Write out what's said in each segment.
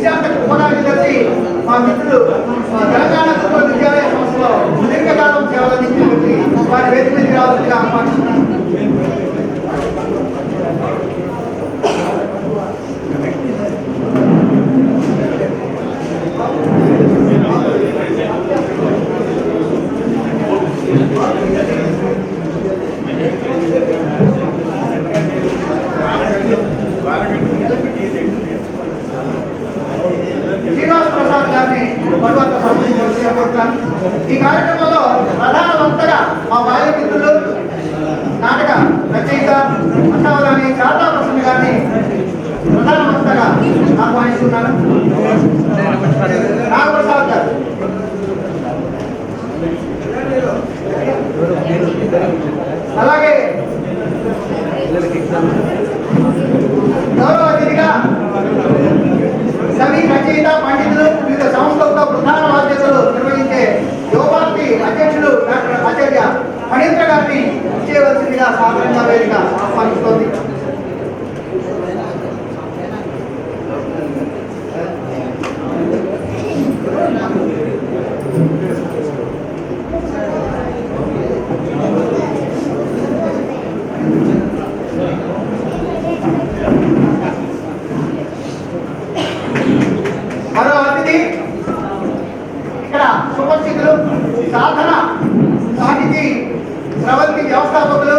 విశాఖ ఉపనాయకులు కలిసి మా మిత్రులు తెలంగాణ విద్యాలయ సంస్థలో దీర్ఘకాలం సేవలు అందించినటువంటి వారి వేదిక మీద రావాల్సిందిగా ఆహ్వానిస్తున్నాను. ఈ కార్యక్రమంలో ప్రధాన వక్తగా మా బాల్య మిత్రులు నాటక రచయిత అష్టావధాని శారదా ప్రసన్న గారిని ప్రధాన వక్తగా ఆహ్వానిస్తున్నాను. నాగప్రసాద్ గారు, అలాగే గౌరవ అతిథిగా కవి రచయిత పండితులు వివిధ సంస్థలతో ప్రధాన బాధ్యతలు నిర్వహించే యువపార్టీ అధ్యక్షులు డాక్టర్ ఆచార్య ఫణీంద్ర గారిని చేయవలసిందిగా సాధారణంగా వేదిక ఆహ్వానిస్తోంది. మరో అతిథి ఇక్కడ సుపరిచితులు సాధన సాహితీ ప్రవృత్తి వ్యవస్థాపకులు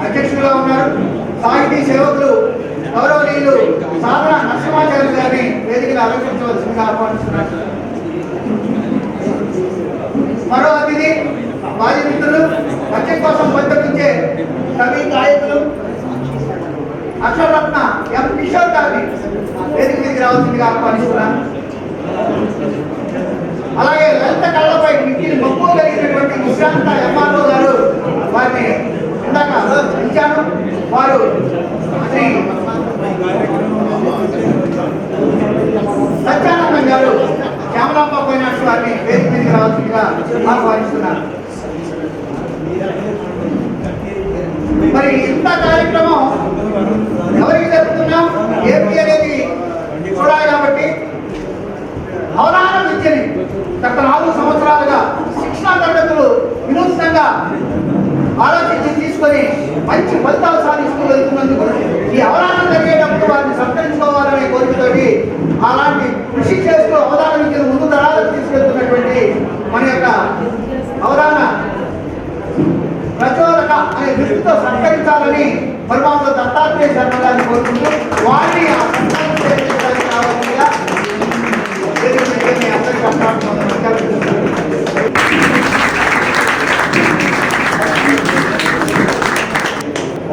అధ్యక్షులుగా ఉన్నారు. సాహితీ సేవకులు గౌరవనీయులు సాధన నరసింహాచార్య గారిని వేదికలు ఆలోచించవలసిందిగా ఆహ్వానిస్తున్నారు. మరో అతిథి బాల్య మిత్రులు మద్యం కోసం పరితపించే కవి గాయకులు అక్షరరత్న ఎం కిషోర్ గారిని వేదిక మీదకి రావాల్సిందిగా ఆహ్వానిస్తున్నాను. అలాగే లలిత కళ్ళపై మిక్కిలి మక్కువ కలిగినటువంటి విశ్రాంత ఎంఆర్ఓ గారు, వారిని ఇందాక ఇచ్చాను. వారు శ్రీ సత్యానందం గారు శ్యామలాంబ ఫైనాన్స్ వారిని వేదిక మీదకి రావాల్సిందిగా ఆహ్వానిస్తున్నారు. మరి ఇంత కార్యక్రమం ఎవరికి జరుగుతున్నాం ఏపీ అనేది చూడాలి కాబట్టి అవగాహన విద్యని గత 4 సంవత్సరాలుగా శిక్షణా తరగతులు వినూత్నంగా ఆలోచించి తీసుకొని మంచి ఫలితాలు సాధిస్తూ వెళ్తున్నందుకు ఈ అవగాహన జరిగేటప్పుడు వారిని సత్కరించుకోవాలనే కోరికతోటి అలాంటి కృషి చేస్తూ అవగాహన విద్యను ముందు తరాలకు తీసుకెళ్తున్నటువంటి మన యొక్క అవగాహన ప్రచోదక అనే దృష్టితో సత్కరించాలని పరమాత్మ దత్తాత్రేయ శర్మ గారిని కోరుకుంటూ వారిని కావాల్సిందిగా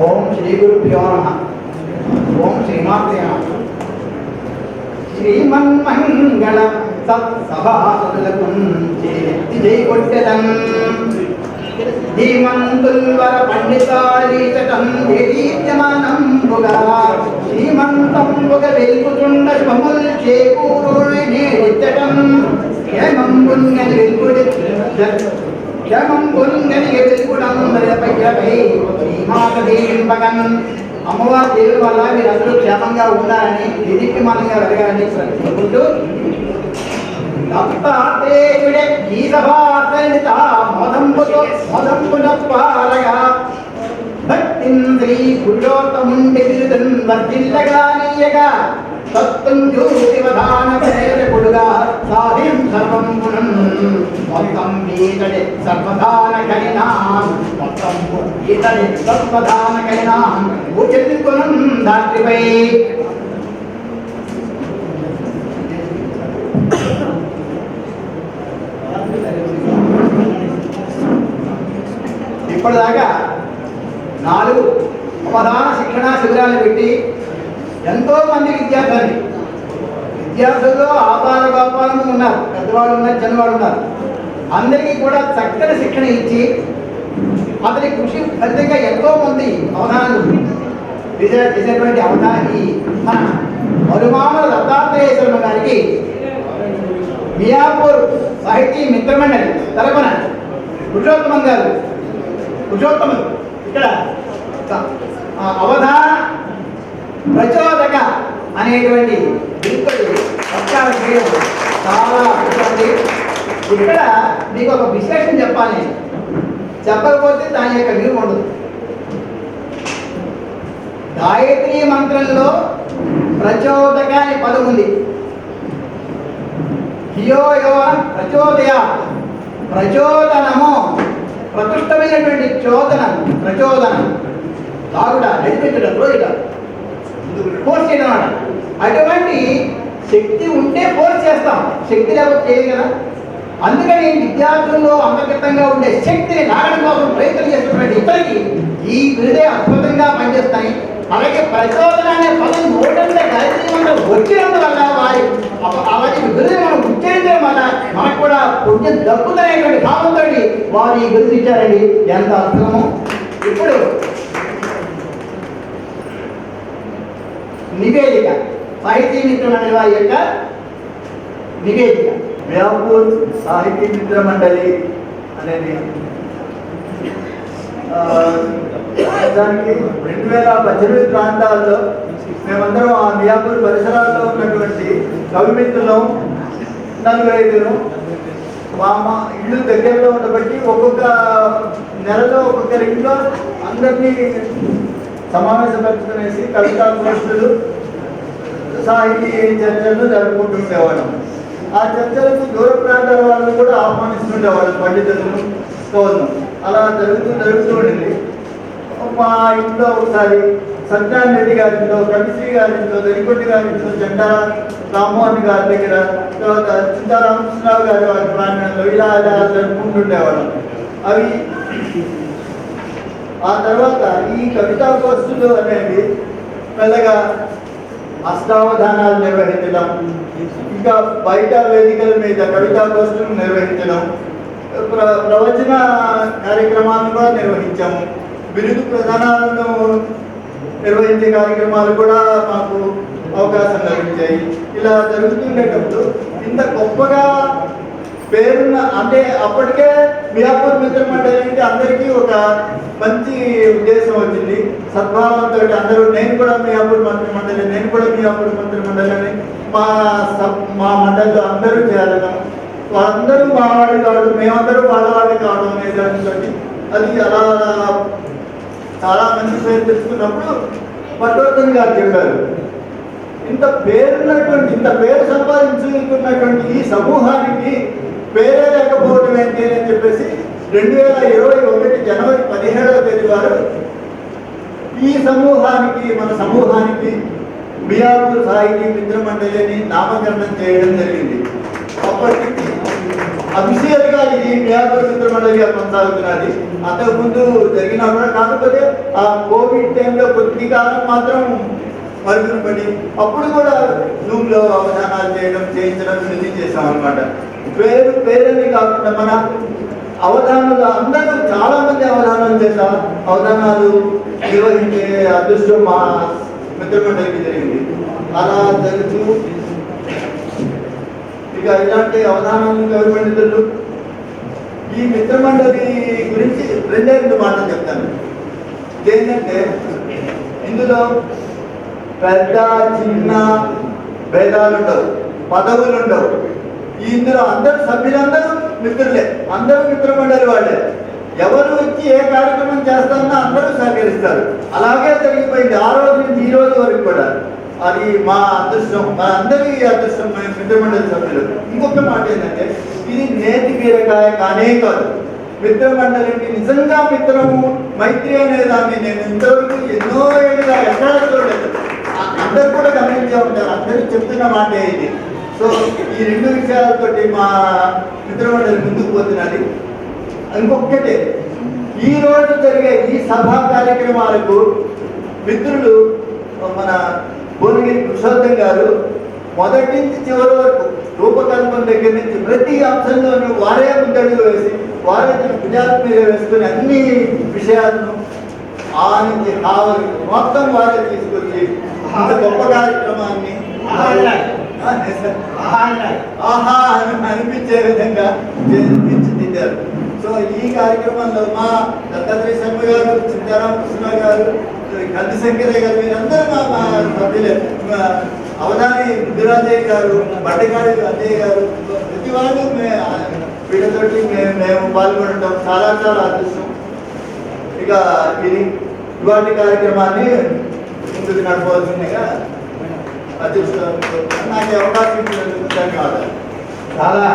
ఓం శ్రీ గురుభ్యో నమః. ఓం శ్రీమాత్రే నమః. శ్రీమన్మంగళ సత్సభాసులకు జై కొట్టెదం ధీమంతుల్వర పండితారీచటం దేదీప్యమానంబుగా శ్రీమంతంబుగ వెల్పుచుండ శుభముల్ చేకూరుని నేడిచ్చటం క్షేమంబుంగని వెల్పుడి క్షేమంబుంగని వెల్పుడం మరపై శ్రీమాతదేవింపగన్. అమ్మవారి దేవుడి వల్ల మీరందరూ క్షేమంగా ఉండాలని దేదీప్యమానంగా వెలగాలని కోరుకుంటూ దత్తాత్రేయుడే ఈ సభార్దనిత మోదంపునప్పారగా భక్తింద్రీ పురుషోత్తముండి బిరుదన్ వర్ధిల్లగా నీయగా తత్వం జ్యోతివధాన ప్రేరకుడుగా సాధిం సర్వం గుణం మొత్తం ఈతడే సర్వధాన కలినాం మొత్తం ఈతడే సర్వధాన కలినాం భూచంది గుణం దాత్రిపై. ఇప్పటిదాకా 4 అవధాన శిక్షణా శిబిరాలు పెట్టి ఎంతో మంది విద్యార్థుల్లో ఆపాల గోపాలను ఉన్నారు, పెద్దవాళ్ళు ఉన్నారు, చిన్నవాళ్ళు ఉన్నారు. అందరికీ కూడా చక్కని శిక్షణ ఇచ్చి అతని కృషి ఫలితంగా ఎంతో మంది అవధానాలు చేసేటువంటి అవధాని మన మరుమామల దత్తాత్రేయ శర్మ గారికి మియాపూర్ సాహితీ మిత్రమండలి తరపున పురుషోత్తమం గారు ఇక్కడ అవధాన ప్రచోదక అనేటువంటి అలంకారం చేయడం చాలా అద్భుతండి. ఇక్కడ మీకు ఒక విశేషం చెప్పాలి, చెప్పకపోతే దాని యొక్క విలువ ఉండదు. గాయత్రి మంత్రంలో ప్రచోదక అనే పదం ఉంది. హియో యో ప్రచోదయ, ప్రచోదనము, ప్రకృష్టమైనటువంటి చోదనం, ప్రచోదనం, లాగుట, నడిపించడం, రోజుట ఫోర్స్ చేయడం అన్నమాట. అటువంటి శక్తి ఉంటే ఫోర్స్ చేస్తాం, శక్తి లేకపోతే చేయదు కదా. అందుకని విద్యార్థుల్లో అంతర్గతంగా ఉండే శక్తిని లాగడం కోసం ప్రయత్నం చేస్తున్నటువంటి ఇతరులకి ఈ విరుదే అద్భుతంగా పనిచేస్తాయి. అలాగే ప్రచోదన అనే పదం నోటంత గాయత్రి మంత్రం వచ్చినందువల్ల వారి విరుదు మనం ఉచ్చరించడం వల్ల మనకు కూడా పుణ్యం దక్కుతున్నటువంటి భావంతో వారు ఈ విరుదు ఇచ్చారండి. ఎంత అద్భుతము. ఇప్పుడు నివేదిక, సాహితీ మిత్ర మండలి వారి యొక్క నివేదిక. మియాపూర్ సాహితీ మిత్ర మండలి అనేది దానికి 2018 ప్రాంతాల్లో మేమందరం ఆ మియాపూర్ పరిసరాల్లో ఉన్నటువంటి కవిమిత్రులు 4-5 మా ఇల్లు దగ్గరలో ఉండబట్టి ఒక్కొక్క నెలలో ఒక్కొక్కరింట్లో అందరినీ సమావేశపరుచుకునేసి కవితా గోష్ఠులు, సాహితీ చర్చలు జరుపుకుంటుండేవాళ్ళం. ఆ చర్చలకు దూర ప్రాంతాల వాళ్ళని కూడా ఆహ్వానిస్తుండేవాళ్ళం, పండితులను, కవులను. అలా జరుగుతూ ఉండింది. మా ఇంట్లో ఒకసారి సత్యనారాయణ రెడ్డి గారింట్లో, కవిశ్రీ గారింట్లో, దరికొండి గారింట్లో, జెండా రామ్మోహన్ గారి దగ్గర, తర్వాత చింతారామకృష్ణరావు గారి వారి ప్రాంగణంలో ఇలా జరుపుకుంటుండేవాళ్ళం. అవి ఆ తర్వాత ఈ కవితా గోష్ఠులు అనేవి మెల్లగా అష్టావధానాలు నిర్వహించడం, ఇంకా బయట వేదికల మీద కవితా గోష్ఠులు నిర్వహించడం, ప్రవచన కార్యక్రమాలను కూడా నిర్వహించాము. బిరుదు ప్రధానాలను నిర్వహించే కార్యక్రమాలు కూడా మాకు అవకాశం లభించాయి. ఇలా జరుగుతుండేటప్పుడు ఇంత గొప్పగా పేరున్న, అంటే అప్పటికే మియాపూర్ మిత్ర మండలి అంటే అందరికీ ఒక మంచి ఉద్దేశం వచ్చింది, సద్భావంతో అందరూ నేను కూడా మియాపూర్ మంత్రి మండలి, నేను కూడా మియాపూర్ మంత్రి మండలి అని మా మండలిలో అందరూ చేరడం, వాళ్ళందరూ మా వాళ్ళు కావడం, మేమందరూ వాళ్ళ వాళ్ళు కావడం అనే దాంతో అది అలా చాలా మంచి పేరు తెచ్చుకున్నప్పుడు పట్టవర్ధన్ గారు చెప్పారు, ఇంత పేరు సంపాదించుకున్నటువంటి ఈ సమూహానికి పేరే లేకపోవడం ఏంటి అని చెప్పేసి 2021 జనవరి 17వ తేదీ వారు ఈ సమూహానికి, మన సమూహానికి మియాపూర్ సాహితీ మిత్ర మండలిని నామకరణం చేయడం జరిగింది. అప్పటి అఫీషియల్గా ఇది మియాపూర్ మిత్ర మండలిగా కొనసాగుతున్నది. అంతకుముందు జరిగినా కూడా, కాకపోతే ఆ కోవిడ్ టైంలో కొద్ది కాలం మాత్రం మరుగున పడి అప్పుడు కూడా జూమ్లో అవధానాలు చేయించడం శుద్ధి చేసాం అనమాట. పేరుని కాకుండా మన అవధానాలు అందరూ చాలా మంది అవధానాలు చేశాం, అవధానాలు నిర్వహించే అదృష్టం మా మిత్రమండలికి జరిగింది. అలా జరుగుతూ ఇక ఇలాంటి అవధానాలు కవి పండితులు ఈ మిత్రమండలి గురించి 2 మాటలు చెప్తాను. ఏంటంటే ఇందులో పెద్ద చిన్న భేదాలు ఉండవు, పదవులు ఉండవు. ఇందులో అందరూ సభ్యులందరూ మిత్రులే, అందరూ మిత్రమండలి వాళ్ళే. ఎవరు వచ్చి ఏ కార్యక్రమం చేస్తారన్నా అందరూ సహకరిస్తారు. అలాగే జరిగిపోయింది ఆ రోజు నుంచి ఈ రోజు వరకు కూడా. అది మా అదృష్టం, మా అందరి అదృష్టం, మిత్రమండలి సభ్యులు. ఇంకొక మాట ఏంటంటే, ఇది నేతి బీరకాయ కానే కాదు. మిత్రమండలికి నిజంగా మిత్రము, మైత్రి అనే దాన్ని నేను ఇంతవరకు ఎన్నో ఏళ్ళుగా ఎక్కడ చూడలేదు. అందరూ కూడా గమనించే ఉంటారు, అందరూ చెప్తున్న మాటే ఇది. సో ఈ 2 విషయాలతోటి మా మిత్రమండలి ముందుకు పోతున్నది. ఇంకొకటే, ఈ రోజు జరిగే ఈ సభా కార్యక్రమాలకు మిత్రులు మన భువనగిరి పురుషోత్తం గారు మొదటి నుంచి చివరి వరకు రూపకల్పన దగ్గర నుంచి ప్రతి అంశంలోనూ వారే ముందడుగు వేసి, వారే భుజాల మీద వేసుకుని అన్ని విషయాలను ఆ నుంచి మొత్తం వారే తీసుకొచ్చి అంత గొప్ప కార్యక్రమాన్ని ఆహా అని అనిపించే విధంగా తీర్చిదిద్దారు. సో ఈ కార్యక్రమంలో మా దత్తాత్రేయ శర్మ గారు, చింతారామకృష్ణ గారు, కంది శంకరయ్య గారు, వీరందరూ మా సభ్యులే. అవధాని ముద్దురాజయ్య గారు, బండగాడి అన్నయ్య గారు, ప్రతి వాళ్ళు వీళ్ళతోటి మేము పాల్గొనడం చాలా చాలా అదృష్టం. ఇక ఇది ఇవాటి కార్యక్రమాన్ని ముందుకు నడపవలసిందిగా అదృష్టం. నాకు అవకాశం ఇచ్చినందుకు ధన్యవాదాలు. చాలా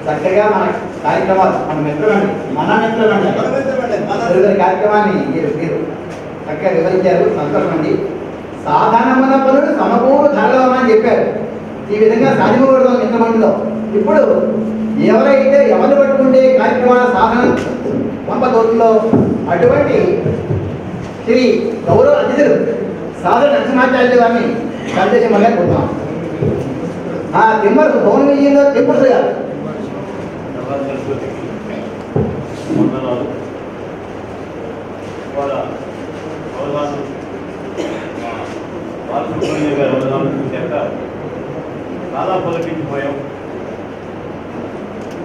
చక్కగా మన కార్యక్రమాలు మన మిత్రులండి కార్యక్రమాన్ని మీరు చక్కగా వివరించారు. సంతోషం అండి. సాధారణమైన పనులు సమకూరు ధరలో అని చెప్పారు. ఈ విధంగా సాధించకూడదు మిత్రమండలిలో. ఇప్పుడు ఎవరైతే ఎవరు పట్టుకుంటే కార్యక్రమాల సాధన పంపదోతుల్లో అటువంటి శ్రీ గౌరవ అతిథులు సాధన నరసింహాచార్యులు గారిని సందేశం వల్ల కోరుతున్నాం. తిమ్మరు భవన విజయంలో తిమ్మరు గారు. చాలా పలకించిపోయాం.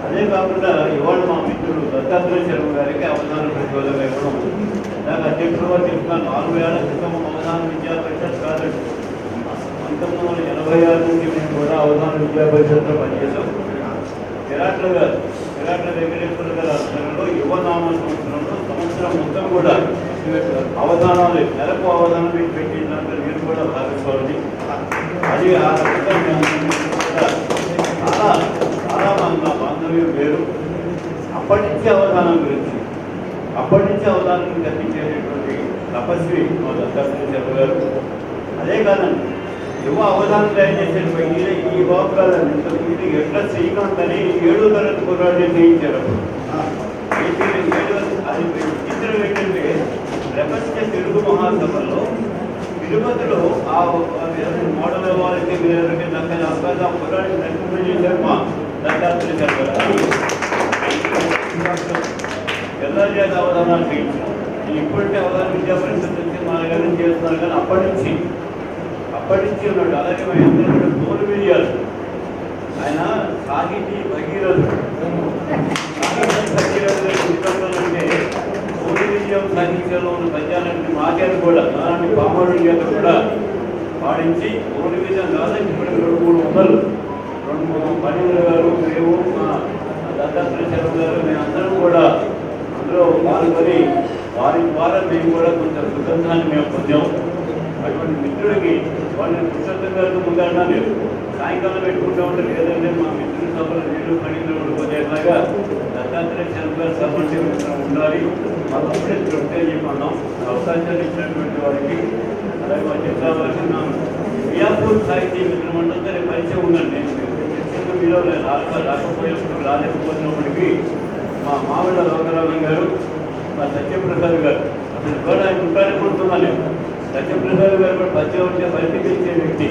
అదే కాకుండా ఇవాళ మా మిత్రుడు దత్తాత్రేయ శర్మ గారికి అవధాన ప్రతిభగా ఇవ్వడం దాని అధ్యక్షుడు వారు చెప్తున్నాను. 4 ఏళ్ల క్రితం అవధాన విద్యా పరిషత్ కాదండి, 1986 నుంచి మేము కూడా అవధాన విద్యా పరిషత్లో పనిచేసాం. విరాట్ల వెంకటేశ్వర గారి ఆధ్వర్యంలో యువనామ సంవత్సరం మొత్తం కూడా అవధానాలు నెలకు అవధానం పెట్టిందంటే మీరు కూడా భావించుకోవాలి. అది ఆ రకంగా చాలా చాలా మా బాంధవ్యం వేరు. అప్పటి నుంచి అవధానం గురించి కల్పించేటటువంటి తపస్వి మా దత్తాత్రేయ శర్మ గారు. అదే కాదండి, యువ అవధానం తయారు చేసేటువంటి ఈ వాకాలని ఇది ఎట్లా శ్రీకాంత్ అని 7వ తరగతి కుర్రాడిని చేయించారు. అది చిత్రం ఏంటంటే ప్రపంచ తెలుగు మహాసభలో తిరుపతిలో ఆ మోడల్ వారికి దక్కని అవకాశం కుర్రాడిని నడిపి చేశారు మా దత్తాత్రేయ శర్మ గారు. ఎల్లాజాతి అవధానాలు చేయించారు. ఇప్పటికే అవధాన విద్యా పరిషత్ నుంచి మన దగ్గర చేస్తున్నారు. కానీ అప్పటి నుంచి ఉన్నాడు. అలాగే మా అందరూ తోలు విజయాలు. ఆయన సాహితీ భగీరథుడు. అంటే తోలు విజయం సాహిత్యంలో ఉన్న పద్యాలన్నీ మాకేది కూడా అలాంటి పామరుడు చేత కూడా పాడించి తోలు విజయం కాదని ఇప్పుడు 200-300 12 గారు, మేము మా దత్తాత్రేయ శర్మ గారు మేమందరం కూడా అందులో పాల్గొని వారి ద్వారా మేము కూడా కొంత సుగంధాన్ని మేము పొందాము. అటువంటి మిత్రుడికి వాళ్ళని కృతజ్ఞతగా ముందన్నా లేదు. సాయంకాలం పెట్టుకుంటూ ఉంటే లేదంటే మా మిత్రుడి సభలు నీళ్ళు పడింది ఉండిపోయేలాగా దత్తాత్రేయ శర్మ గారు సభలు ఉండాలి. మాకు అప్పుడే తృప్తి చెప్పన్నాం. అవకాశాలు ఇచ్చినటువంటి వారికి అలాగే మా జిల్లా వారికి నా మియాపూర్ సాహితీ మిత్రమండలితో పరిచయం ఉందండి. మీలో రాలేకపోయినప్పటికీ మా మామిళ్ళ లోకరామన్ గారు, మా సత్యప్రసాద్ గారు అసలు కూడా ఆయన ఉంటారనుకుంటున్నాను. సత్యప్రసాద్ గారు కూడా పద్యం ఉంటే పరిచయించే వ్యక్తి.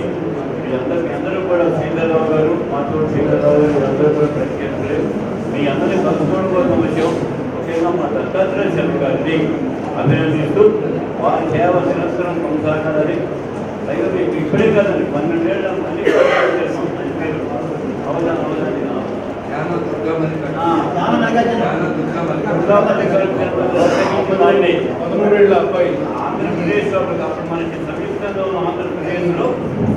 మీ అందరూ కూడా శ్రీధరరావు గారు, మాతో శ్రీధరరావు గారు అందరూ కూడా పరిచయించలేదు. మీ అందరినీ కలుసుకోవడం కోసం వచ్చాం. ముఖ్యంగా మా దత్తాత్రేయ శర్మ గారిని అభినందిస్తూ వారి సేవ నిరంతరం కొనసాగాలని. పైగా మీకు ఇప్పుడే కాదండి, 12 ఏళ్ళ మళ్ళీ ఆంధ్రప్రదేశ్ అప్పుడు మనకి సంయుక్తంగా ఉన్న ఆంధ్రప్రదేశ్లో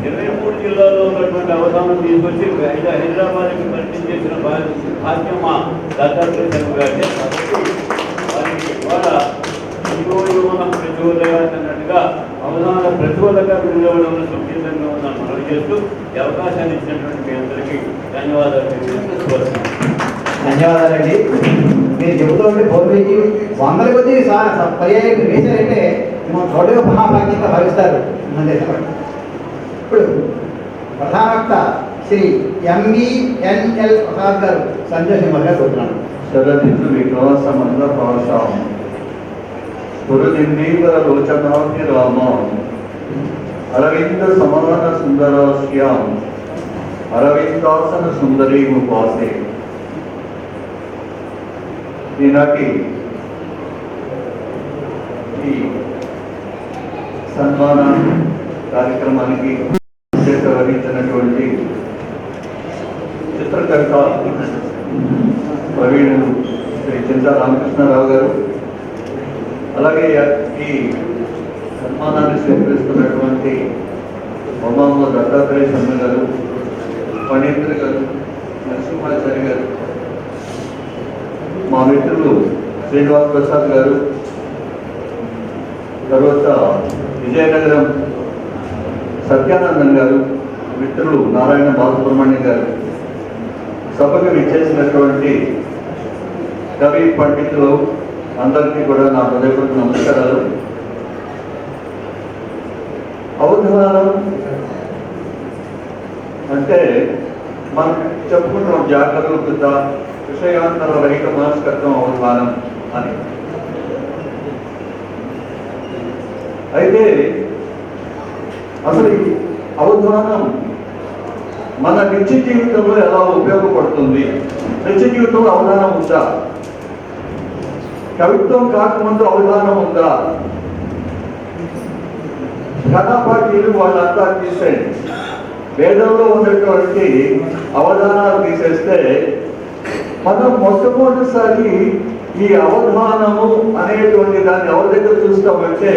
23 జిల్లాల్లో ఉన్నటువంటి అవధానం తీసుకొచ్చి హైదరాబాద్కి పరిచయం చేసిన భాగ్యం మా దత్తాత్రేయ శర్మ గారి. వారికి ద్వారా యువన ప్రచోదయాన్ని అన్నట్టుగా అవధాన ప్రచోదక విలువడంలో సంకేతంగా ఉందని మనవి చేస్తూ ఈ అవకాశాన్ని ఇచ్చినటువంటి మీ అందరికీ ధన్యవాదాలండి. మీరు చెబుతూ ఉంటే పౌర్ణమికి 100 కొద్ది పర్యాయం వేశారంటే మనం చోటగా మహాభాగ్యంగా భావిస్తారు మన దేశంలో. ఇప్పుడు ప్రధాన వక్త శ్రీ MVNL ప్రసాద్ గారు సందేశం వల్ల కోరుతున్నాను. శరదిందు వికాస మంద భాషాం పురదిందీవర లోచనాభిరామ అరవింద సమాన సుందరాశ్యాం అరవిందాసన సుందరీముపాసే. ఈనాటి ఈ సన్మాన కార్యక్రమానికి వహించినటువంటి చిత్రకర్త ప్రవీణులు శ్రీ చింతా రామకృష్ణారావు గారు, అలాగే ఈ సన్మానాన్ని స్వీకరిస్తున్నటువంటి ఉమామ దత్తాత్రేయ శర్మ గారు, ఫణీంద్ర గారు, నరసింహాచారి గారు, మా మిత్రులు శ్రీనివాస్ ప్రసాద్ గారు, తర్వాత విజయనగరం సత్యానందన్ గారు, మిత్రులు నారాయణ బాలసుబ్రహ్మణ్యం గారు, సభకు విచ్చేసినటువంటి కవి పండితులు అందరికీ కూడా నా హృదయపూర్వక నమస్కారాలు. అవధానం అంటే మనం చెప్పుకుంటాం జాగరూకత, విషయాంతర రహిత మనస్కత్వం అవధానం అని. అయితే అసలు ఈ అవధానం మన నిత్య జీవితంలో ఎలా ఉపయోగపడుతుంది? నిత్య జీవితంలో అవధానం ఉందా? కవిత్వం కాకముందు అవధానం ఉందా? ఘనపాఠీలు వాళ్ళంతా తీసేయండి, వేదంలో ఉన్నటువంటి అవధానాలు తీసేస్తే మనం మొట్టమొదటిసారి ఈ అవధానము అనేటువంటి దాన్ని ఎవరి దగ్గర చూస్తామంటే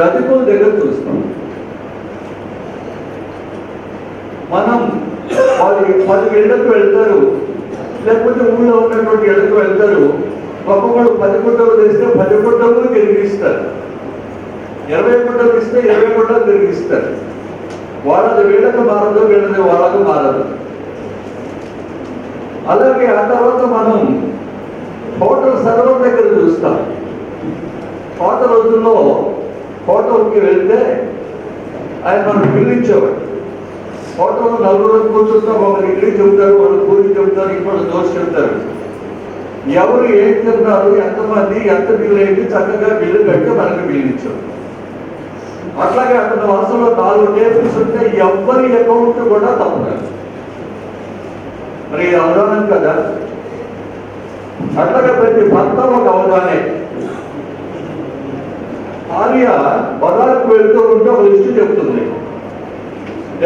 రజకుల దగ్గర చూస్తాం. మనం వాళ్ళు 10 ఇళ్లకు వెళ్తారు, లేకపోతే ఊళ్ళో ఉన్నటువంటి ఇళ్లకు వెళ్తారు. ఒక్కొక్కడు 10 గుడ్డలు తెస్తే 10 గుడ్డలు తిరిగిస్తారు, 20 గుడ్డలు ఇస్తే 20 గుడ్డలు తిరిగిస్తారు. వాళ్ళది వీళ్ళకు మారదు, వీళ్ళది వాళ్ళకు మారదు. అలాగే ఆ తర్వాత మనం హోటల్ సర్వర్ దగ్గర చూస్తాం. పాత రోజుల్లో హోటల్కి వెళ్తే ఆయన మనం పిలిచేవాడు. హోటల్లో 4 రోజులు కూర్చుంటాం, ఒకరు ఇడ్లీ చెబుతారు, వాళ్ళు పూరి చెబుతారు, ఇంకోటి దోశ చెబుతారు. ఎవరు ఏం తిన్నారు, ఎంతమంది, ఎంత బిల్లు అయింది, చక్కగా బిల్లు కట్టి మనకు బిల్లు ఇచ్చారు. అట్లాగే అతని వరుసలో 4 టేబుల్స్ ఉంటే ఎవరి అకౌంట్ కూడా తప్పదు. మరి ఇది అవధానం కదా. అట్లాగే ప్రతి భర్త ఒక అవధానే. భార్య బజార్కు వెళ్తూ ఉంటే ఒక లిస్టు చెప్తుంది,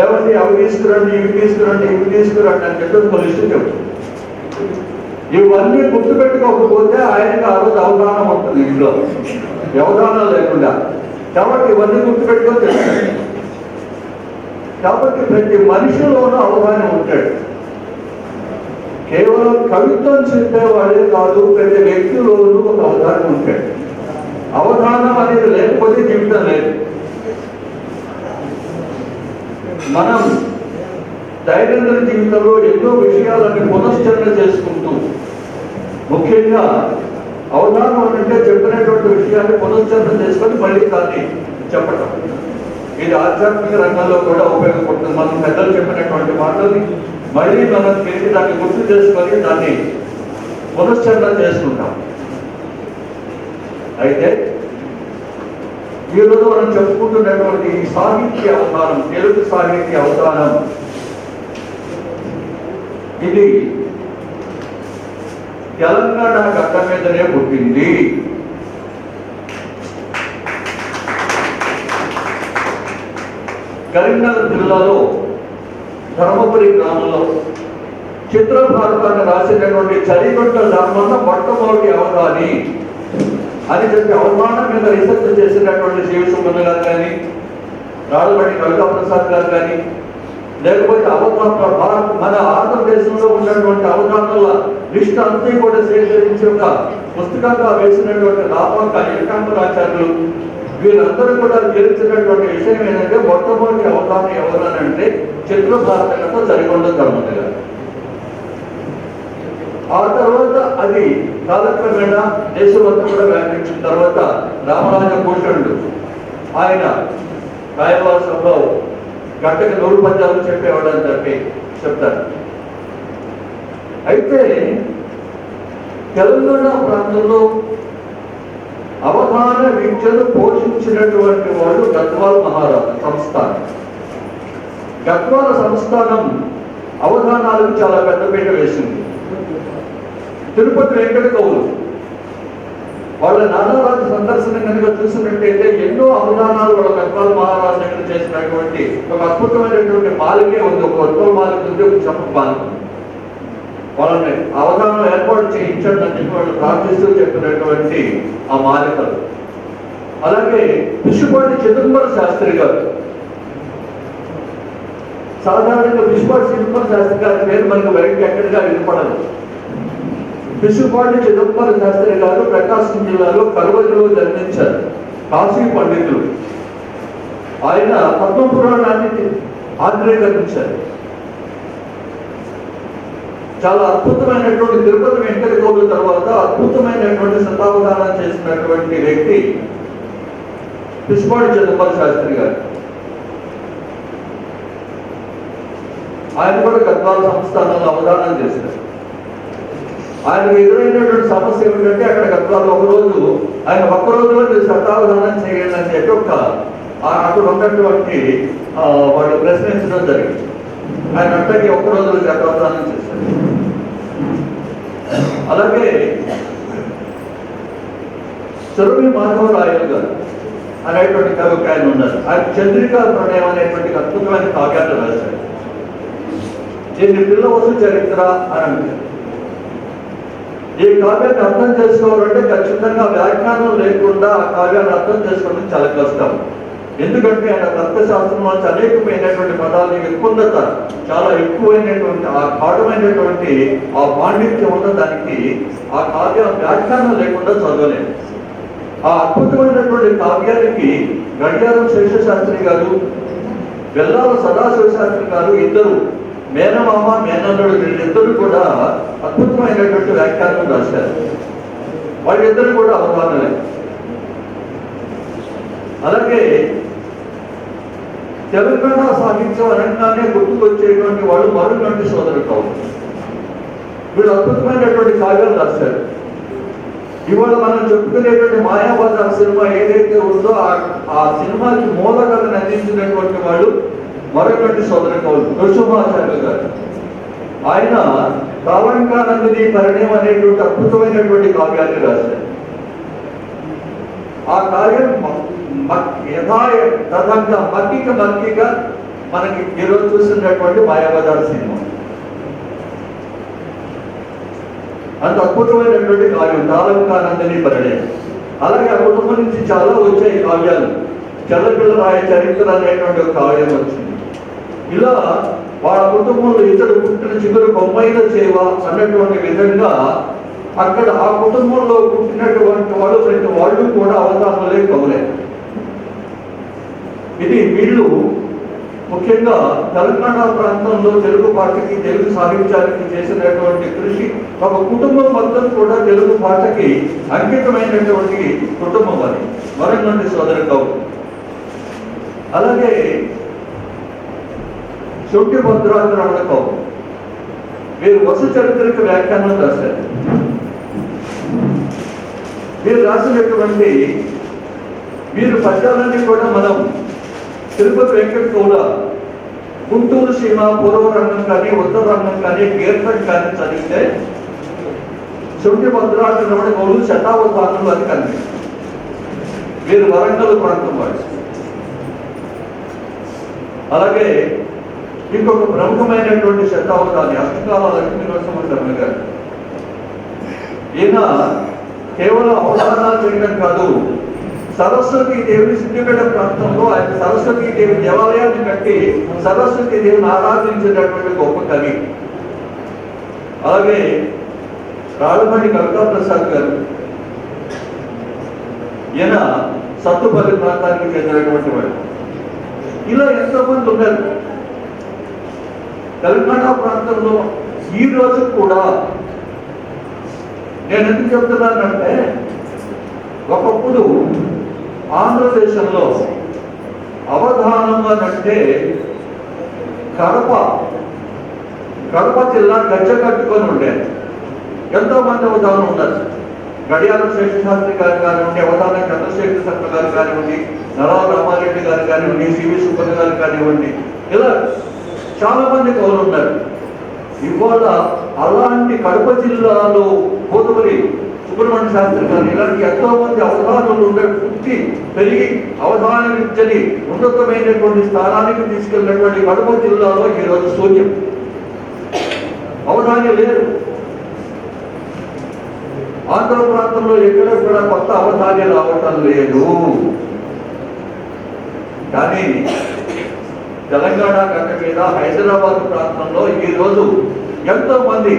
ఏమండి అవి తీసుకురండి, ఇవి తీసుకురండి, ఇవి తీసుకురండి అని చెప్పి ఒక లిస్టు చెప్తుంది. ఇవన్నీ గుర్తుపెట్టుకోకపోతే ఆయనకు ఆ రోజు అవధానం ఉంటుంది ఇంట్లో, వ్యవధానం లేకుండా. కాబట్టి ఇవన్నీ గుర్తుపెట్టుకొని చెప్తాడు. కాబట్టి ప్రతి మనిషిలోనూ అవధానం ఉంటాడు. కేవలం కవిత్వం చెప్పేవాడే కాదు, ప్రతి వ్యక్తిలోనూ ఒక అవధానం ఉంటాడు. అవధానం అనేది లేకపోతే జీవితం లేదు. మనం దైనందిన జీవితంలో ఎన్నో విషయాలను పునశ్చరణ చేసుకుంటూ, ముఖ్యంగా అవధానం అంటే చెప్పినటువంటి విషయాన్ని పునశ్చరణ చేసుకొని మళ్ళీ దాన్ని చెప్పటం. ఇది ఆధ్యాత్మిక రంగంలో కూడా ఉపయోగపడుతుంది. మనం పెద్దలు చెప్పినటువంటి మాటల్ని మళ్ళీ మనం తిరిగి దాన్ని గుర్తు చేసుకొని దాన్ని పునశ్చరణ చేసుకుంటాం. అయితే ఈరోజు మనం చెప్పుకుంటున్నటువంటి ఈ సాహిత్య అవధానం, తెలుగు సాహిత్య అవధానం, ఇది తెలంగాణ గడ్డ మీదనే పుట్టింది. కరీంనగర్ జిల్లాలో ధర్మపురి గ్రామంలో చిత్రభారతాన్ని రాసినటువంటి చలిగొట్ట ధర్మన్న మొట్టమొదటి అవధాని అని చెప్పి అవధానం మీద రీసెర్చ్ చేసినటువంటి శివసుమన్ గారు కానీ, రాళ్ళబడి కవితా ప్రసాద్ గారు కానీ, లేకపోతే మన ఆంధ్రదేశంలో ఉన్నటువంటి అవధానాల లిస్ట్ అంతా కూడా సేకరించి ఒక పుస్తకంగా వేసినటువంటి రామక్క ఏకాంబరాచార్యులు, వీళ్ళందరూ కూడా తెలిసినటువంటి విషయం ఏంటంటే మొట్టమొదటి అవధానం ఎవరనంటే చిత్రభారత కథ చలిగొండ ధర్మన్న గారు. ఆ తర్వాత అది కాలక్రమేణా దేశమంతా కూడా వ్యాపించిన తర్వాత రామరాజ భూషణుడు ఆయన రాయవాసంలో గంటకి 100 పద్యాలు చెప్పేవాడు అని చెప్పి చెప్తారు. అయితే తెలంగాణ ప్రాంతంలో అవధాన విద్యను పోషించినటువంటి వాడు గద్వాల మహారాజు సంస్థానం. గద్వాల సంస్థానం అవధానాలకు చాలా పెద్దపీట వేసింది. తిరుపతి వెంకట కవులు వాళ్ళ నాన్నరాజు సందర్శన కనుక చూసినట్టయితే ఎన్నో అవధానాలు వాళ్ళ గద్వాల మహారాజు దగ్గర చేసినటువంటి ఒక అద్భుతమైనటువంటి మాలికే ఉంది, ఒక వర్గం మాలిక ఉంది, ఒక చెప్ప మాలిక. వాళ్ళని అవధానం ఏర్పాటు చేయించండి అని చెప్పి వాళ్ళు ప్రార్థిస్తూ చెప్పినటువంటి ఆ మాలికలు. అలాగే పిశుపాటి చిదంబర శాస్త్రి గారు సాధారణంగా పిశుపాటి చిదంబర శాస్త్రి గారి పేరు మనకు బయటకు ఎక్కడిగా వినపడదు. పిశుపాటి చిదంబర శాస్త్రి గారు ప్రకాశం జిల్లాలో కరవలిలో జన్మించారు. కాశీ పండితులు. ఆయన పద్మపురాణాన్ని ఆంధ్రీకరించారు. చాలా అద్భుతమైనటువంటి తిరుపతి వెంకటగౌడు తర్వాత అద్భుతమైనటువంటి శతావధానం చేసినటువంటి వ్యక్తి పిశుపాటి చిదంబర శాస్త్రి గారు. ఆయన కూడా గద్వాల సంస్థానంలో అవధానం చేశారు. ఆయనకు ఎదురైనటువంటి సమస్య ఏమిటంటే అక్కడ గద్వాల్లో ఆయన ఒక్క రోజులో మీరు శతావధానం చేయండి అని చెప్పి అక్కడ ఉన్నటువంటి వాళ్ళు ప్రశ్నించడం జరిగింది. ఆయన అక్కడికి ఒక్క రోజులో శతావధానం చేశారు. అలాగే సురభి మాధవరాయలు గారు అనేటువంటి కవి ఒక ఆయన ఉన్నారు. ఆయన చంద్రికా ప్రణయం అనేటువంటి అద్భుతమైన కావ్యాలు రాశారు. దీన్ని పిల్లవసు చరిత్ర అని అంటారు. ఈ కావ్యాన్ని అర్థం చేసుకోవాలంటే ఖచ్చితంగా వ్యాఖ్యానం లేకుండా ఆ కావ్యాన్ని అర్థం చేసుకోవడం చాలా కష్టం. ఎందుకంటే ఆయన తత్వశాస్త్రంలో అనేకమైనటువంటి పదాలు ఎక్కువ చాలా ఎక్కువైనటువంటి ఆ గాఢమైనటువంటి ఆ పాండిత్యం ఉన్న దానికి ఆ కావ్యం వ్యాఖ్యానం లేకుండా చదవలేదు. ఆ అద్భుతమైనటువంటి కావ్యానికి గడియారం శేషశాస్త్రి గారు, వెల్లాల సదాశివశాస్త్రి గారు ఇద్దరు మేనమామ మేనల్లుడు వీళ్ళిద్దరు కూడా అద్భుతమైనటువంటి వ్యాఖ్యానం రాశారు. వాళ్ళిద్దరు కూడా అవధానలే. అలాగే తెలంగాణ సాహిత్యం అనగానే గుర్తుకొచ్చేటువంటి వాళ్ళు మరుగంటి సోదరు కావు. వీళ్ళు అద్భుతమైనటువంటి కావ్యాలు రాశారు. ఇవాళ మనం చెప్పుకునేటువంటి మాయాబజార్ సినిమా ఏదైతే ఉందో ఆ సినిమాకి మూలకథను అందించినటువంటి వాళ్ళు మరుగంటి సోదరు కవులు నృసింహాచార్య గారు. ఆయన కాలంకానందిని పరిణయం అనేటువంటి అద్భుతమైనటువంటి కావ్యాన్ని రాశారు. ఆ కావ్యం యథాతథంగా మక్కిగా మనకి ఈరోజు చూసినటువంటి మాయాబజార్ సినిమా అంత అద్భుతమైనటువంటి కావ్యం కాలంకానందిని పరిణయం. అలాగే ఆ కుటుంబం నుంచి చాలా వచ్చాయి కావ్యాలు. చల్లపిల్ల రాయ చరిత్ర అనేటువంటి ఒక కావ్యం వచ్చింది. ఇలా వాళ్ళ కుటుంబంలో ఇతడు పుట్టిన చిగురు బొమ్మైన సేవ అన్నటువంటి విధంగా అక్కడ ఆ కుటుంబంలో పుట్టినటువంటి వాళ్ళు ప్రతి వాళ్ళు కూడా అవతారాలే కవులే. ఇది వీళ్ళు ముఖ్యంగా తెలంగాణ ప్రాంతంలో తెలుగు భాషకి తెలుగు సాహిత్యానికి చేసినటువంటి కృషి ఒక కుటుంబం మొత్తం కూడా తెలుగు భాషకి అంకితమైనటువంటి కుటుంబం అది మరొకటి సోదరు కవులు. అలాగే శుంఠి భద్రాద్రమణ కవులు వీరు వసు చరిత్రకి వ్యాఖ్యానం రాశారు. వీరు రాసినటువంటి వీరు పద్యాలన్నీ కూడా మనం తిరుపతి వెంకటగౌడ గుంటూరు సీమ పూర్వ రంగం కానీ ఉత్తర రంగం కానీ కీర్తన కానీ చదివితే శుంఠి భద్రాద్రమణ కవులు శతావధానులు అని కనిపిస్తుంది. వీరు వరంగల్ ప్రాంతం వాడు. అలాగే ఇంకొక ప్రముఖమైనటువంటి శతావధాని అష్టకాల లక్ష్మీ నరసింహ శర్మ గారు. ఈయన కేవలం అవధానాలు చేయడం కాదు, సరస్వతీ దేవిని సిద్ధిపేట ప్రాంతంలో ఆయన సరస్వతీ దేవి దేవాలయాన్ని కట్టి సరస్వతీ దేవిని ఆరాధించేటటువంటి గొప్ప కవి. అలాగే రాళ్ళమణి కవితా ప్రసాద్ గారు. ఈయన సత్తుపల్లి ప్రాంతానికి చెందినటువంటి వాడు. ఇలా ఎంతోమంది ఉన్నారు తెలంగాణ ప్రాంతంలో. ఈ రోజు కూడా నేను ఎందుకు చెప్తున్నానంటే ఒకప్పుడు ఆంధ్రదేశంలో అవధానంగా అంటే కడప జిల్లా గజ్జ కట్టుకొని ఉండేది. ఎంతోమంది అవధానం ఉన్నారు. గడియారం శేషశాస్త్రి గారు కానివ్వండి, అవధానం చంద్రశేఖర శర్మ గారు కానివ్వండి, నరాల రామారెడ్డి గారు కానివ్వండి, సివి సుబ్బన్న గారు కానివ్వండి, ఇలా చాలా మంది కవులు ఉన్నారు. ఇవాళ అలాంటి కడప జిల్లాలో పోతుమరి సుబ్రహ్మణ్య శాస్త్రి గారు ఇలాంటి ఎంతో మంది అవధానులు ఉండే పుట్టి పెరిగి అవధాన విద్యని ఉన్నతమైనటువంటి స్థానానికి తీసుకెళ్ళినటువంటి కడప జిల్లాలో ఈరోజు శూన్యం. అవధాని లేరు. ఆంధ్ర ప్రాంతంలో ఎక్కడ కూడా కొత్త అవధాన్యాలు రావటం లేదు. కానీ తెలంగాణ గడ్డ మీద హైదరాబాద్ ప్రాంతంలో ఈరోజు ఎంతో మంది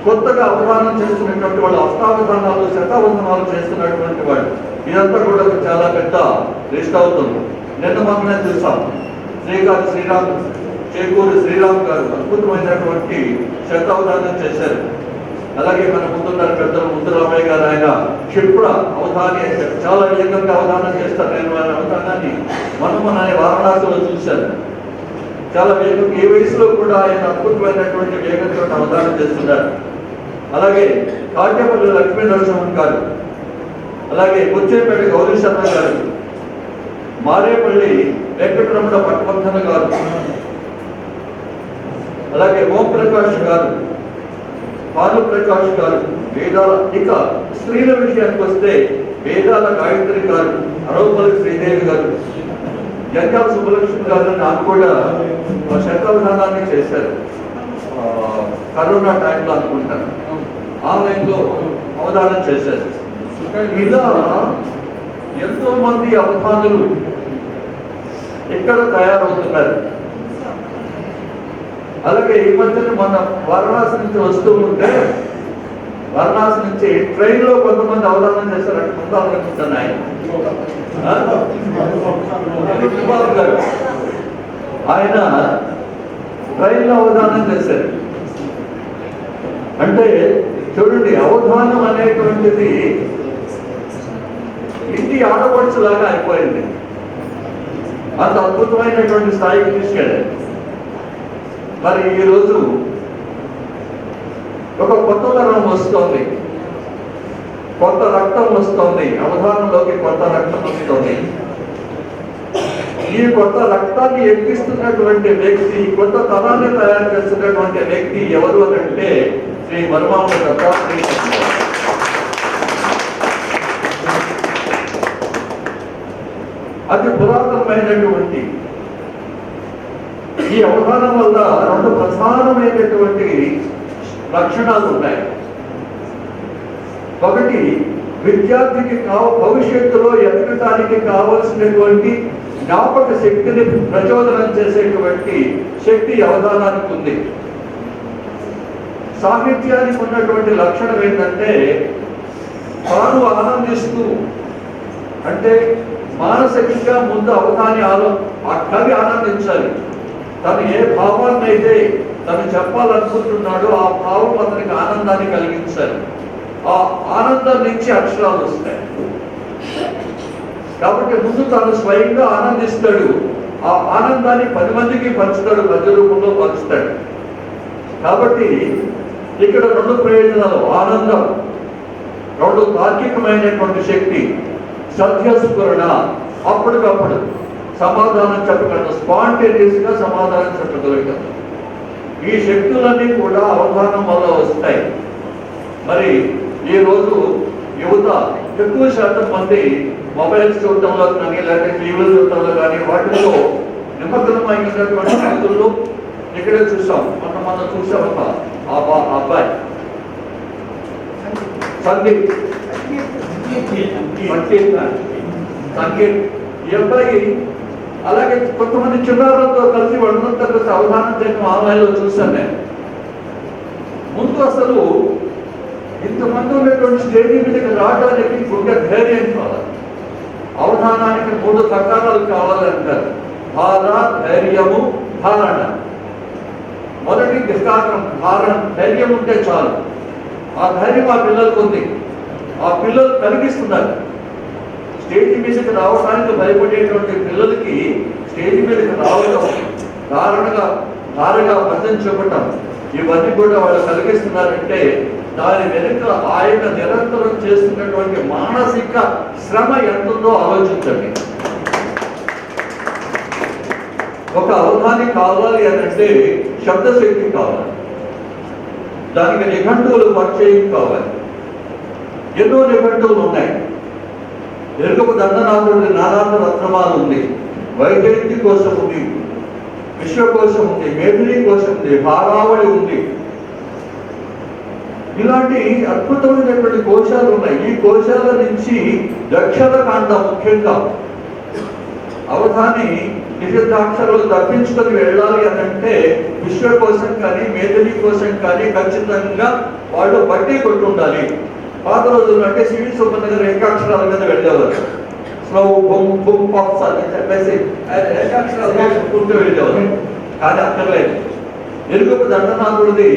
కొత్తగా అవధానం చేస్తున్నటువంటి వాళ్ళు, అష్టావధానాలు శతావధానాలు చేస్తున్నటువంటి వాళ్ళు, ఇదంతా కూడా చాలా పెద్ద లిస్ట్ అవుతుంది. నిన్న మొన్ననే చూసాం, చేకూరి శ్రీరామ్ గారు అద్భుతమైనటువంటి శతావధానం చేశారు. అలాగే మన ముందున్నారు పెద్దలు ముద్దురామయ్య గారు, ఆయన క్షిప్ర అవధాని చాలా వేగంగా అవధానం చేస్తారు. నేను ఆయన అవధానాన్ని మన వారణాసిలో చూశాను. చాలా వేగం, ఏ వయసులో కూడా ఆయన అద్భుతమైనటువంటి వేగంతో అవధానం చేస్తున్నారు. అలాగే కాట్యపల్లి లక్ష్మీ నరసింహన్ గారు, అలాగే కొచ్చేపేట గౌరీ శర్మ గారు, మారేపల్లి వెంకటరమణ పట్వర్ధన గారు, అలాగే ఓం ప్రకాష్ గారు, భాను ప్రకాష్ గారు, వేదాల, ఇక స్త్రీల విషయానికి వస్తే వేదాల గాయత్రి గారు, అరవపల్లి శ్రీదేవి గారు, జంగాల సుబ్బలక్ష్మి గారు నాకు కూడా శతావధానాన్ని చేశారు. కరోనా టైంలో అనుకుంటాను, ఆన్లైన్లో అవధానం చేశారు. ఇలా ఎంతో మంది అవధానులు ఇక్కడ తయారవుతున్నారు. అలాగే ఈ మధ్యన మన వారణాసి నుంచి వస్తూ ఉంటే, వారణాసి నుంచి ట్రైన్లో కొంతమంది అవధానం చేశారంటే ముందాలనుకుంటున్నాయి. గారు ఆయన ట్రైన్లో అవధానం చేశారు. అంటే చూడండి, అవధానం అనేటువంటిది ఇంటి ఆడపడుచులాగా అయిపోయింది. అంత అద్భుతమైనటువంటి స్థాయికి తీసుకెళ్ళారు. మరి ఈరోజు ఒక కొత్త తరం వస్తోంది, కొత్త రక్తం వస్తోంది, అవధానంలోకి కొత్త రక్తం వస్తోంది. ఈ కొత్త రక్తాన్ని ఎక్కిస్తున్నటువంటి వ్యక్తి, కొత్త తరాన్ని తయారు చేస్తున్నటువంటి వ్యక్తి ఎవరు అని అంటే శ్రీ మరుమాముల దత్తాత్రేయ. అతి పురాతనమైనటువంటి ఈ అవధానం వల్ల రెండు ప్రధానమైనటువంటి లక్షణాలు ఉన్నాయి. ఒకటి, విద్యార్థికి భవిష్యత్తులో ఎదగటానికి కావలసినటువంటి జ్ఞాపక శక్తిని ప్రచోదనం చేసేటువంటి శక్తి అవధానానికి ఉంది. సాహిత్యానికి ఉన్నటువంటి లక్షణం ఏంటంటే, తాను ఆనందిస్తూ, అంటే మానసికంగా ముందు అవధాని ఆ కవి ఆనందించాలి. తను ఏ భావాన్ని అయితే తను చెప్పాలనుకుంటున్నాడో ఆ భావం అతనికి ఆనందాన్ని కలిగించాలి. ఆ ఆనందం నుంచి అక్షరాలు వస్తాయి. కాబట్టి ముందు తాను స్వయంగా ఆనందిస్తాడు, ఆ ఆనందాన్ని 10 మందికి పంచుతాడు, పద్య రూపంలో పంచుతాడు. కాబట్టి ఇక్కడ 2 ప్రయోజనాలు, ఆనందం, 2 తార్కికమైనటువంటి శక్తి, సత్యస్ఫురణ, అప్పటికప్పుడు సమాధానం చెప్పగలడు, స్పాంటేనియస్ గా సమాధానం చెప్పగలుగుతాడు. ఈ శక్తులన్నీ కూడా అవధానం వల్ల వస్తాయి. మరి ఈ రోజు యువత ఎక్కువ శాతం మంది మొబైల్స్ చూడటంలో కానీ, లేకపోతే టీవీలు చూడటంలో కానీ, వాటిలో నిమగ్నమైనటువంటి వ్యక్తులు ఇక్కడే చూసాం. మనం చూసాం ఒక అబ్బాయి సంగీత్, ఈ అబ్బాయి, అలాగే కొంతమంది చిన్నారులతో కలిసి వాళ్ళంతా కలిసి అవధానం చేయడం ఆన్లైన్లో చూశాను నేను. ముందు అసలు ఇంతమంది ఉన్నటువంటి స్టేజీ మీదకి రావడానికి గుండె ధైర్యం కావాలి. అవధానానికి 3 సకారాలు కావాలంటారు: ధార, ధైర్యము, ధారణ. మొదటి ధికారం ధారణ, ధైర్యం ఉంటే చాలు. ఆ ధైర్యం ఆ పిల్లలకు ఉంది, ఆ పిల్లలు కలిగిస్తున్నారు. స్టేజ్ మీదకి రావడానికి భయపడేటువంటి పిల్లలకి స్టేజ్ మీదకి రావడం, ధారగా పద్యం చెప్పటం, ఇవన్నీ కూడా వాళ్ళు కలిగిస్తున్నారంటే దాని వెనుక ఆయన నిరంతరం చేస్తున్నటువంటి మానసిక శ్రమ ఎంతుందో ఆలోచించండి. ఒక అవధాని కావాలి అంటే శబ్దశక్తి కావాలి, దానికి నిఘంటువులు పరిచయం కావాలి. ఎన్నో నిఘంటువులు ఉన్నాయి. ఎరుకపు దండనాథుడి నానార్థ రత్నమాల ఉంది, వైజయంతి కోసం ఉంది, విశ్వకోశం ఉంది, మేధిని కోసం ఉంది, భారావళి ఉంది. ఇలాంటి అద్భుతమైనటువంటి కోశాలు ఉన్నాయి. ఈ కోశాల నుంచి దక్షిణ కాండ ముఖ్యంగా అవధాని నిషిద్ధాక్షరాలు తప్పించుకొని వెళ్ళాలి అని అంటే విశ్వ కోసం కానీ మేధవి కోసం కానీ ఖచ్చితంగా వాళ్ళు బట్టి కొట్టి ఉండాలి. పాత రోజుల్లో అంటే సివి సుబ్బన్న గారు ఏకాక్షరాల మీద వెళ్ళేవారు. స్లో బొమ్ బొమ్ పాప్స్ అని చెప్పేసి ఏకాక్షరాలు వేసుకుంటూ వెళ్ళేవారు. కానీ అక్కర్లేదు. ఎలుగుపు దండనాథుడిది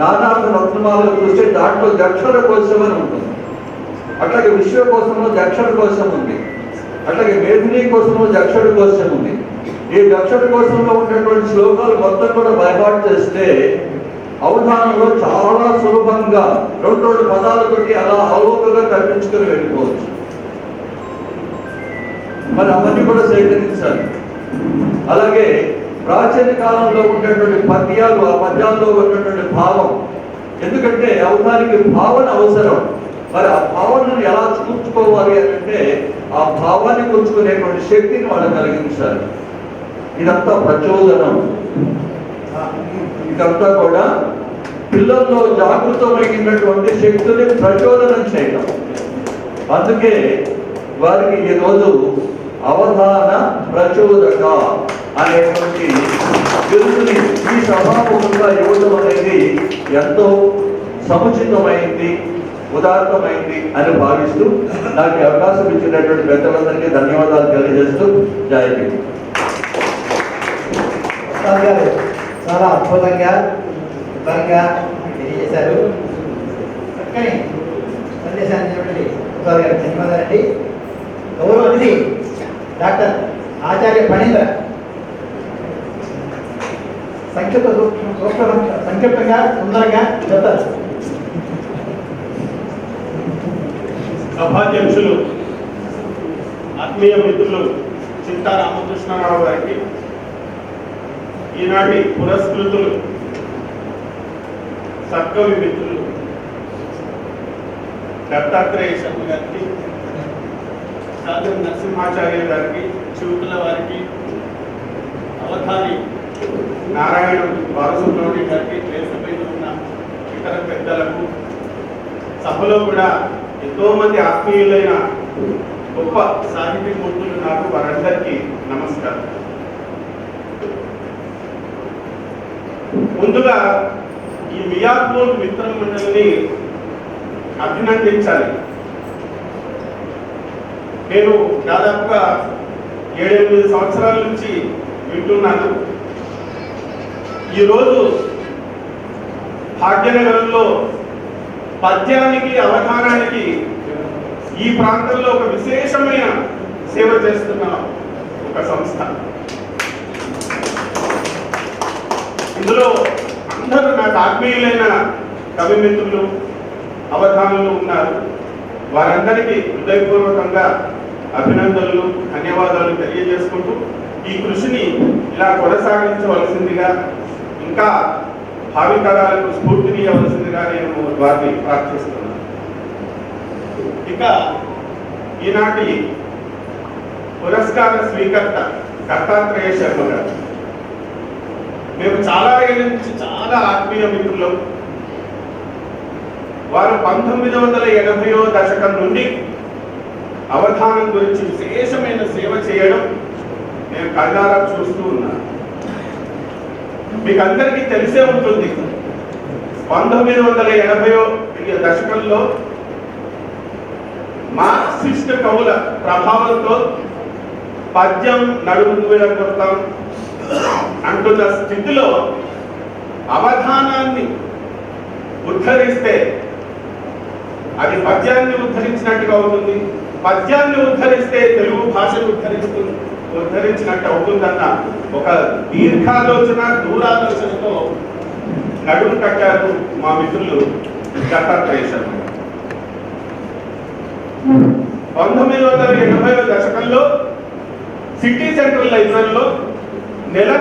నానార్థ రత్నమాలను చూస్తే దాంట్లో దక్షర కోసం అని ఉంటుంది. అట్లాగే విశ్వ కోసంలో దక్షర కోసం ఉంది. అట్లాగే మేధిని కోసంలో దక్షుడి కోసం ఉంది. ఈ దక్షుడి కోసంలో ఉన్నటువంటి శ్లోకాలు మొత్తం కూడా బైహార్ట్ చేస్తే అవధానంలో చాలా సులభంగా రెండు పదాలతోటి అలా అలోకగా కల్పించుకొని వెళ్ళిపోవచ్చు. మరి అవన్నీ కూడా సేకరించాలి. అలాగే ప్రాచీన కాలంలో ఉన్నటువంటి పద్యాలు, ఆ పద్యాల్లో ఉన్నటువంటి భావం, ఎందుకంటే అవధానికి భావన అవసరం. మరి ఆ భావనను ఎలా చూసుకోవాలి అంటే ఆ భావాన్ని కూర్చుకునేటువంటి శక్తిని వాళ్ళు కలిగించాలి. ఇదంతా ప్రచోదనం. ఇదంతా కూడా పిల్లల్లో జాగృతమైనటువంటి శక్తిని ప్రచోదనం చేయడం. అందుకే వారికి ఈరోజు అవధాన ప్రచోదక అనేటువంటి బిరుదుని ఈ సభాముఖంగా ఇవ్వడం అనేది ఎంతో సముచితమైంది, ఉదాత్తమైంది అని భావిస్తూ నాకు అవకాశం ఇచ్చినటువంటి పెద్దలందరికీ ధన్యవాదాలు తెలియజేస్తూ జై హింద్. చాలా అద్భుతంగా వివరంగా తెలియజేశారు. చక్కని సందేశాన్ని చెప్పండి గారు. ధన్యవాదాలండి. గౌరవ అతిథి డాక్టర్ ఆచార్య ఫణీంద్ర సంక్షిప్తంగా సుందరంగా చెప్తారు. సభాధ్యక్షులు ఆత్మీయ మిత్రులు చింతా రామకృష్ణారావు గారికి, ఈనాటి పురస్కృతులు సత్కవి మిత్రులు దత్తాత్రేయ శర్మ గారికి, సాగర్ నరసింహాచార్య గారికి, చివుకుల వారికి, అవధాని నారాయణ బాలసుబ్రహ్మణ్యం గారికి, వేసపై ఉన్న ఇతర పెద్దలకు, సభలో కూడా ఎంతో మంది ఆత్మీయులైన గొప్ప సాహితీమూర్తులు నాకు, వారందరికీ నమస్కారం. ముందుగా ఈ మియాపూర్ మిత్ర మండలిని అభినందించాలి. నేను దాదాపుగా 7-8 సంవత్సరాల నుంచి వింటున్నాను. ఈరోజు భాగ్యనగరంలో పద్యానికి, అవధానానికి ఈ ప్రాంతంలో ఒక విశేషమైన సేవ చేస్తున్న ఒక సంస్థ. ఇందులో అందరూ నాకు ఆత్మీయులైన కవి మిత్రులు, అవధానులు ఉన్నారు. వారందరికీ హృదయపూర్వకంగా అభినందనలు, ధన్యవాదాలు తెలియజేసుకుంటూ ఈ కృషిని ఇలా కొనసాగించవలసిందిగా, ఇంకా భావితరాలకు స్ఫూర్తినివ్వవలసిందిగా నేను వారిని ప్రార్థిస్తున్నాను. ఇక ఈనాటి పురస్కార స్వీకర్త దత్తాత్రేయ శర్మ గారు. మేము చాలా ఏళ్ళ నుంచి చాలా ఆత్మీయ మిత్రులు. వారు 1980వ దశకం నుండి అవధానం గురించి విశేషమైన సేవ చేయడం నేను కళ్ళారా చూస్తూ ఉన్నాను. మీకు అందరికీ తెలిసే ఉంటుంది, 1980వ దశకంలో మార్క్సిస్ట్ కవుల ప్రభావంతో పద్యం నడుము విడగొడతాం అంటున్న స్థితిలో అవధానాన్ని ఉద్ధరిస్తే అది పద్యాన్ని ఉద్ధరించినట్టుగా అవుతుంది, పద్యాన్ని ఉద్ధరిస్తే తెలుగు భాషను ఉద్ధరించినట్టు అవుతుందన్న ఒక దీర్ఘాలోచన, దూరాలోచనతో నడుము కట్టారు మా మిత్రులు దత్తాత్రేయ శర్మ. 1980వ దశకంలో సిటీ సెంట్రల్ లైబ్రరీలో నెల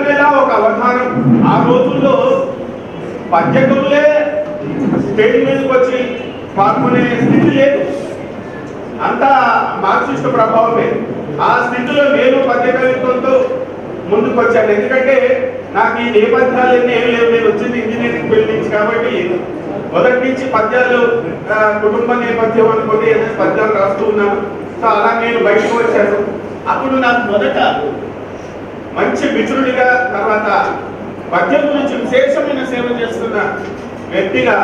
ఒక అవధానం. ఆ రోజుల్లో పద్యకులే స్టేజ్ మీదకి వచ్చి పాల్గొనే స్థితి లేదు, అంతా మార్క్సిస్ట్ ప్రభావమే. ఆ స్థితిలో నేను పద్య కవిత్వంతో ముందుకు వచ్చాను. ఎందుకంటే నాకు ఈ నేపథ్యాలన్నీ ఏం లేవు. నేను వచ్చింది ఇంజనీరింగ్ ఫీల్డ్ నుంచి కాబట్టి మొదటి నుంచి పద్యాలు, కుటుంబ నేపథ్యం అనుకోండి, ఏదైనా పద్యాలు రాస్తూ ఉన్నాను. సో అలా నేను బయటకు వచ్చాను. అప్పుడు నాకు మొదట మంచి మిత్రుడిగా, తర్వాత పద్యం గురించి విశేషమైన సేవ చేస్తున్న వ్యక్తిగా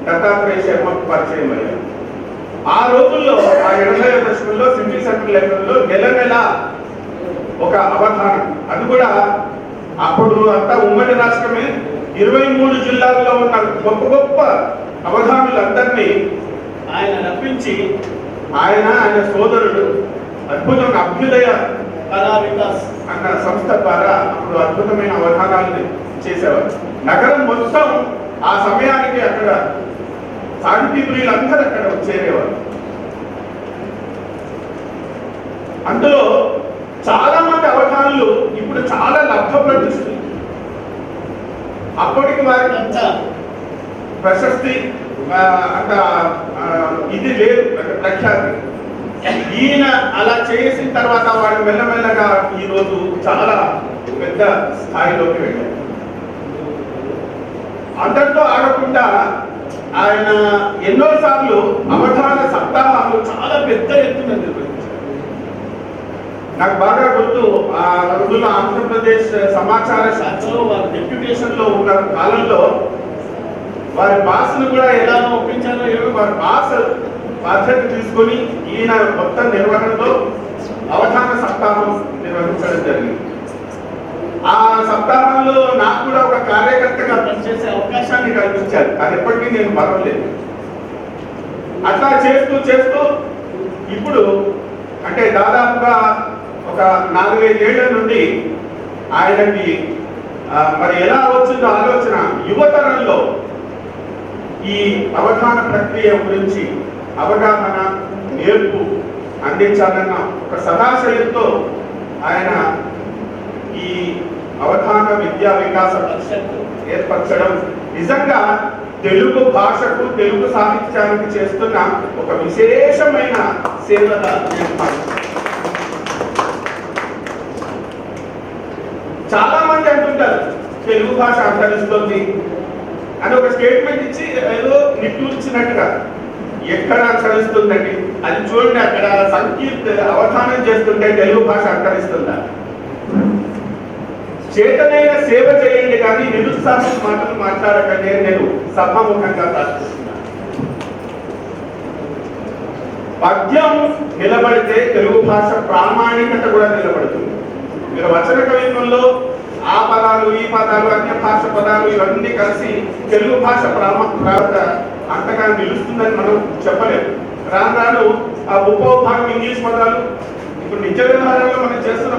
దత్తాత్రేయ శర్మ పరిచయం అయ్యారు. ఆ రోజుల్లో ఆ 80వ దశకంలో సిటీ సెంటర్ లైబ్రరీలో నెల ఒక అవధానం, అది కూడా అప్పుడు అంతా ఉమ్మడి రాష్ట్రమే, 23 జిల్లాల్లో ఉన్న గొప్ప గొప్ప అవధానులందరినీ ఆయన రప్పించి ఆయన సోదరుడు అద్భుతంగా అభ్యుదయ కళా వికాస్ అన్న సంస్థ ద్వారా అప్పుడు అద్భుతమైన అవధానాలను చేసేవారు. నగరం మొత్తం ఆ సమయానికి అక్కడ సాహితీ ప్రియులందరూ అక్కడ చేరేవారు. అందులో చాలా మంది అవధానులు ఇప్పుడు చాలా లబ్ధపడుతుంది. అప్పటికి వారికి అంత ప్రశస్తి అంత ఇది లేదు, ప్రఖ్యాతి. ఈయన అలా చేసిన తర్వాత వాళ్ళు మెల్లమెల్లగా ఈరోజు చాలా పెద్ద స్థాయిలోకి వెళ్ళారు. అందరితో ఆడకుండా ఆయన ఎన్నోసార్లు అవధాన సప్తాహాలు చాలా పెద్ద ఎత్తున నిర్వహించారు. నాకు బాగా గుర్తు, ఆ రోజుల్లో ఆంధ్రప్రదేశ్ సమాచార శాఖలో వారు డెప్యూటేషన్ లో ఉన్న కాలంలో వారి బాస్ను కూడా ఎలా ఒప్పించారో ఏమో, వారి బాస్ బాధ్యత తీసుకొని ఈయన మొత్తం నిర్వహణలో అవధాన సప్తాహం నిర్వహించడం జరిగింది. ఆ సప్తాహంలో నాకు కూడా ఒక కార్యకర్తగా పనిచేసే అవకాశాన్ని కల్పించారు. అది ఎప్పటికీ నేను మరవలేదు. అట్లా చేస్తూ ఇప్పుడు అంటే దాదాపుగా ఒక 4-5 ఏళ్ల నుండి ఆయనకి మరి ఎలా వచ్చిందో ఆలోచన, యువతరంలో ఈ అవధాన ప్రక్రియ గురించి అవగాహన, నేర్పు అందించాలన్న ఒక సదాశయంతో ఆయన ఈ అవధాన విద్యా వికాస పరిషత్ ఏర్పరచడం నిజంగా తెలుగు భాషకు, తెలుగు సాహిత్యానికి చేస్తున్న ఒక విశేషమైన సేవగా చాలా మంది అంటుంటారు తెలుగు భాష అంతరిస్తుంది అని ఒక స్టేట్మెంట్ ఇచ్చి ఏదో నిట్టూర్చినట్టుగా. ఎక్కడ అంతరిస్తుందండి? అది చూడండి, అక్కడ సంకీర్త అవధానం చేస్తుంటే తెలుగు భాష అంతరిస్తుందా? చేతనైన సేవ చేయండి కానీ నిరుత్సాహం మాటలు మాట్లాడకండి అని నేను సభాముఖంగా ప్రార్థిస్తున్నాను. పద్యం నిలబడితే తెలుగు భాష ప్రామాణికత కూడా నిలబడుతుంది. మీరు వచన కవిత్వంలో ఆ పదాలు, ఈ పదాలు, అన్య భాష పదాలు ఇవన్నీ కలిసి తెలుగు భాష ప్రాముఖ్యత అంతగా నిలుస్తుందని మనం చెప్పలేము. రాను ఆ ఉపభాగం ఇంగ్లీష్ పదాలు, ఇప్పుడు నిజ వ్యవహారంలో మనం చేస్తున్న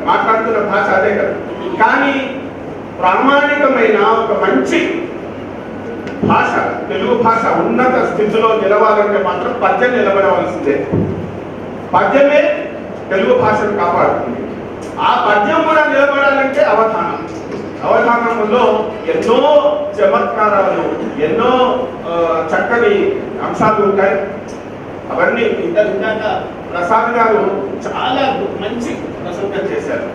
మాట్లాడుతున్న భాష అదే కదా. కానీ ప్రామాణికమైన ఒక మంచి భాష, తెలుగు భాష ఉన్నత స్థితిలో నిలవాలంటే మాత్రం పద్యం నిలబడవలసిందే. పద్యమే తెలుగు భాషను కాపాడుతుంది. ఆ పద్యం కూడా నిలబడాలంటే అవధానంలో ఎన్నో చమత్కారాలు, ఎన్నో చక్కని అంశాలు ఉంటాయి. అవన్నీ ఇందాక ప్రసాద్ గారు చాలా మంచి ప్రసంగం చేశారు.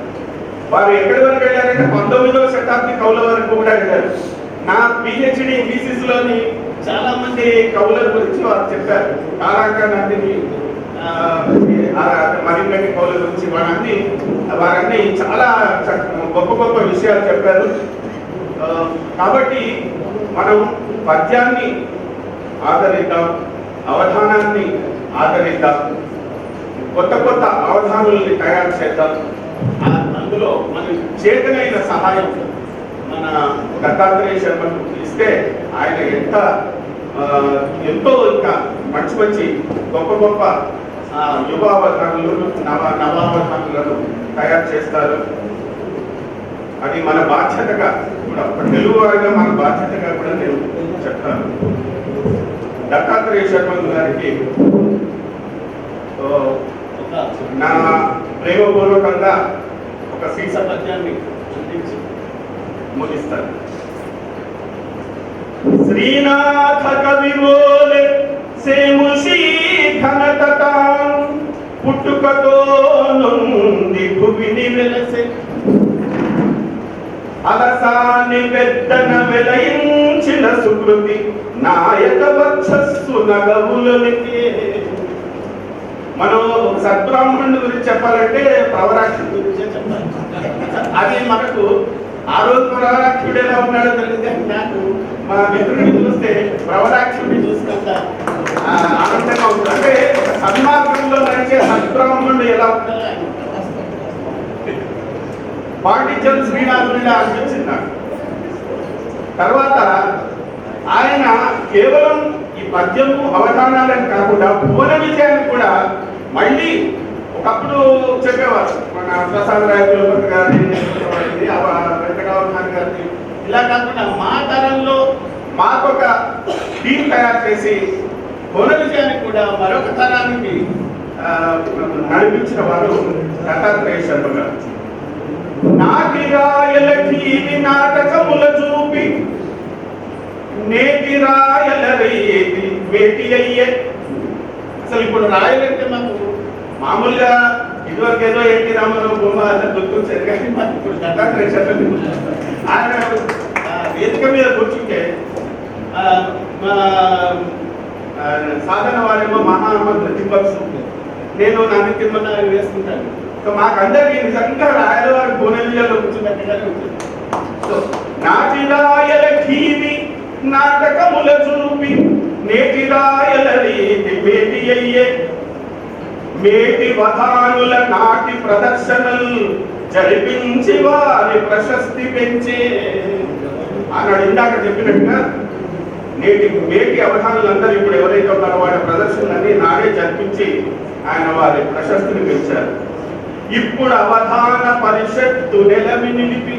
వారు ఎక్కడి వరకు వెళ్ళారంటే 19వ శతాబ్ది కవుల వరకు కూడా వెళ్ళారు. నా పిహెచ్డి థీసిస్లోని చాలా మంది కవుల గురించి వారు చెప్పారు. కారాక నందిని, మరిగంటి కవుల గురించి వారన్నీ చాలా గొప్ప గొప్ప విషయాలు చెప్పారు. కాబట్టి మనం పద్యాన్ని ఆదరిద్దాం, అవధానాన్ని ఆదరిద్దాం, కొత్త కొత్త అవధానుల్ని తయారు చేద్దాం. అందులో మన చేతనైన సహాయం మన దత్తాత్రేయ శర్మకు ఇస్తే ఆయన ఎంతో ఇంకా మంచి మంచి గొప్ప గొప్ప యువ అవధానులు, నవావధానులను తయారు చేస్తారు. అది మన బాధ్యతగా కూడా, తెలుగు వారిగా మన బాధ్యతగా కూడా నేను చెప్తాను. దత్తాత్రేయ శర్మ గారికి నా ప్రేమపూర్వకంగా ఒక సీస పద్యాన్ని అందించి ముగిస్తాను. శ్రీనాథ కవివోలే సేముషీ ఘనత పుట్టుకతో నుండి భువిని వెలసే అలసాని పెద్దన వెలయించిన సుకృతి నాయక వక్షస్సు నగవులనికే మనం సద్బ్రాహ్మణుడి గురించి చెప్పాలంటే ప్రవరాక్షుడి గురించే చెప్పాలి. అది మనకు ఆ రోజు ప్రవరాక్షుడు ఎలా ఉన్నాడో తెలియదు, కానీ నాకు మా మిత్రుడిని చూస్తే ప్రవరాక్షుడిని చూసుకుంట ఆనందంగా ఉంటుంది. అంటే ఒక సన్మార్గంలో నడిచే సద్బ్రాహ్మణుడు ఎలా ఉండాలి పాండిత్యం శ్రీనాథుడిగా అనిపించింది నాకు. తర్వాత ఆయన కేవలం ఈ పద్యము అవధానాలని కాకుండా భువన విజయాన్ని కూడా మళ్ళీ ఒకప్పుడు చెప్పేవారు. మన ప్రసాద్ రాయ కులపతి గారిని, వెంకటరామన్ గారిని, ఇలా కాకుండా మా తరంలో మాకొక టీం తయారు చేసి భువన విజయాన్ని కూడా మరొక తరానికి నడిపించిన వారు దత్తాత్రేయ శర్మ గారు. నాటి రాయల టీవి నాటకముల చూపి నేటి రాయల రీతి వేటి అయ్యే. అసలు ఇప్పుడు రాయలంటే మాకు మామూలుగా ఇదివరకు ఏదో ఎన్టీ రామారావు బొమ్మ గుర్తొచ్చేది, కానీ మాకు ఇప్పుడు దత్తాత్రేయ శర్మ ఆయన వేదిక మీద కూర్చుంటే సాధన వారేమో మహామంత్రి తిమ్మక్స్, నేను నన్ను తిమ్మన్న వేసుకుంటాను. సో మాకందరికీ నిజంగా రాయల వారి భువనవిజయాల్లో కూర్చున్నట్టుగానే ఉంటుంది. సో నాటి రాయల టీవి నాటకముల చూపి నేటి రాయల రీతి వేటి అయ్యే. మేటి వధానుల నాటి ప్రదర్శనలు జరిపించి వారి ప్రశస్తి పెంచే. ఆనాడు ఇందాక చెప్పినట్టుగా నేటి మేటి అవధానులందరూ ఇప్పుడు ఎవరైతే ఉన్నారో వారి ప్రదర్శనలన్నీ నాడే జరిపించి ఆయన వారి ప్రశస్తిని పెంచారు. ఇప్పుడు అవధాన పరిషత్తు నెలవి నిలిపి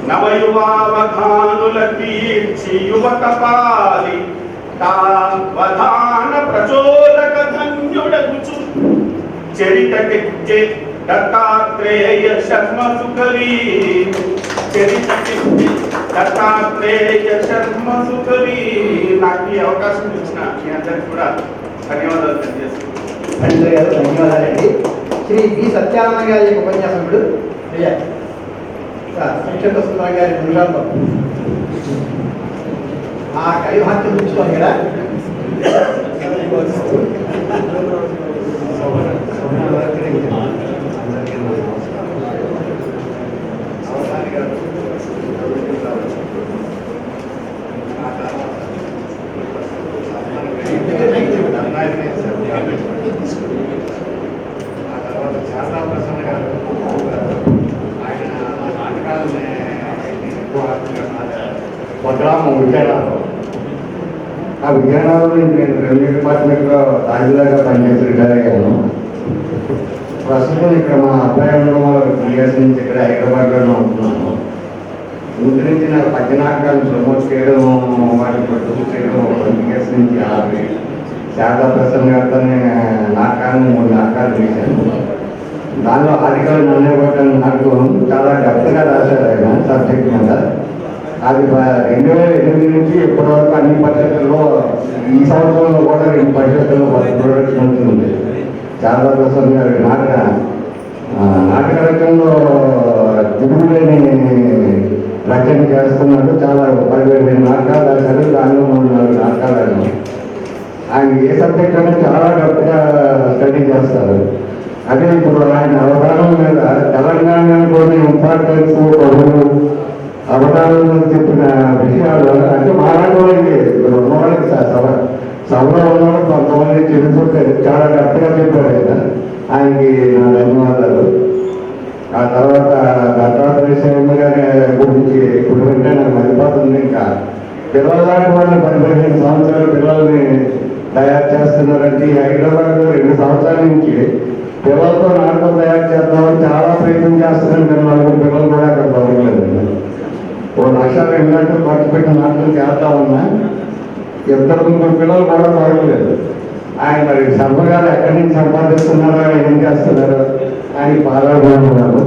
నవయువావధానుల తీర్చి యువత పాలి తావధాన ప్రచోదక ధన్యుడగుచు చరితకెచ్చే దత్తాత్రేయ శర్మ సుకవి. చరితకెచ్చే దత్తాత్రేయ శర్మ సుకవి. నాకు ఈ అవకాశం ఇచ్చిన మీ అందరికీ కూడా ధన్యవాదాలు తెలియజేస్తున్నాను. ధన్యవాదాలండి. శ్రీ బి సత్యానంద గారి ఉపన్యాసకుడు సంక్షిప్త సుందర గారి నిమిషాల్లో ఆ కవిభాక్యం చూసుకోండి కదా. స్వగ్రామం విజయనగరం. ఆ విజయనగరంలో నేను రెవెన్యూ డిపార్ట్మెంట్లో రాజులాగా పనిచేసి రిటైర్ అయ్యాను. ప్రస్తుతం ఇక్కడ మా అబ్బాయి ఉండడం 3 years నుంచి ఇక్కడ హైదరాబాద్లోనే ఉంటున్నాను. ముందు నుంచి నాకు పద్యనాటకాలను ప్రమోట్ చేయడం, వాటిని ప్రొడ్యూస్ చేయడం 20 years నుంచి ఆపి శారదా ప్రసన్న గారితో నాటకాన్ని 3 నాటకాలు చేశాను. దానిలో ఆదికవి నన్నేపట్టిన నాటకం చాలా డెప్త్గా రాశారు ఆయన సబ్జెక్ట్ మీద. అది 2008 నుంచి ఇప్పటివరకు అన్ని పరిషత్తుల్లో, ఈ సంవత్సరంలో కూడా 2 పరిషత్తుల్లో ప్రొడక్షన్ ఉంటుంది. శారదా ప్రసన్న గారి నాటక రచనలో దిగులేని రచన చేస్తున్నాడు. చాలా 15 నాటకాలు రాశారు. దానిలో 3-4 నాటకాలు రాశారు. ఆయన ఏ సబ్జెక్ట్ అనేది చాలా డెప్త్గా స్టడీ చేస్తారు. అదే ఇప్పుడు ఆయన అవధానం మీద తెలంగాణ కొన్ని ఇంపార్టెన్స్ అవధానం చెప్పిన విషయాలు అంటే మాట్లాడడానికి ఉన్నవాళ్ళకి సభలో ఉన్నవాళ్ళు కొంతమంది తెలుసుకుంటే చాలా డెప్త్గా చెప్పారు కదా. ఆయనకి నా ధన్యవాదాలు. ఆ తర్వాత దత్తాత్రేయ శర్మ గారి గురించి ఇప్పుడు వింటే నాకు మర్చిపోతుంది. ఇంకా పిల్లల దాటి వాళ్ళు 15 సంవత్సరాల పిల్లల్ని తయారు చేస్తున్నారంటే హైదరాబాద్లో 2 సంవత్సరాల నుంచి పిల్లలతో నాటకం తయారు చేద్దామని చాలా ప్రయత్నం చేస్తున్నాను. నేను 4 పిల్లలు కూడా అక్కడ దొరకలేదండి. 1 లక్ష 2 లక్షలు ఖర్చు పెట్టి నాటకం చేస్తా ఉన్నా 2-3 పిల్లలు కూడా దొరకలేదు. ఆయన మరి శర్మ గారు ఎక్కడి నుంచి సంపాదిస్తున్నారో, ఏం చేస్తున్నారో ఆయన పాల్గొన్నారు.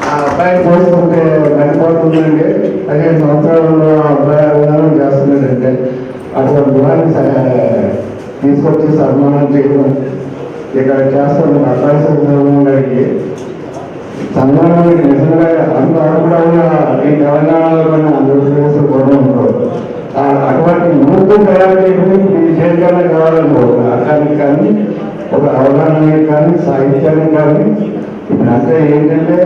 ఆ అబ్బాయి చూస్తుంటే చనిపోతుందండి. 15 సంవత్సరాలలో అబ్బాయి అవధానం చేస్తున్నాడంటే అటువంటి గుణాన్ని తీసుకొచ్చి సన్మానం చేయడం ఇక్కడ చేస్తున్న అబ్బాయి సందర్భం గారికి సన్మానానికి నిజంగా అంత అనుకూలంగా ఈ తెలంగాణలో ఆంధ్రప్రదేశ్ కూడా ఉండవు. అటువంటి ప్రభుత్వం తయారు చేయడం విశేషంగా కావాలని ఒక ఆకానికి కానీ ఒక అవగాహనకి కానీ సాహిత్యానికి కానీ ఇప్పుడంతా ఏంటంటే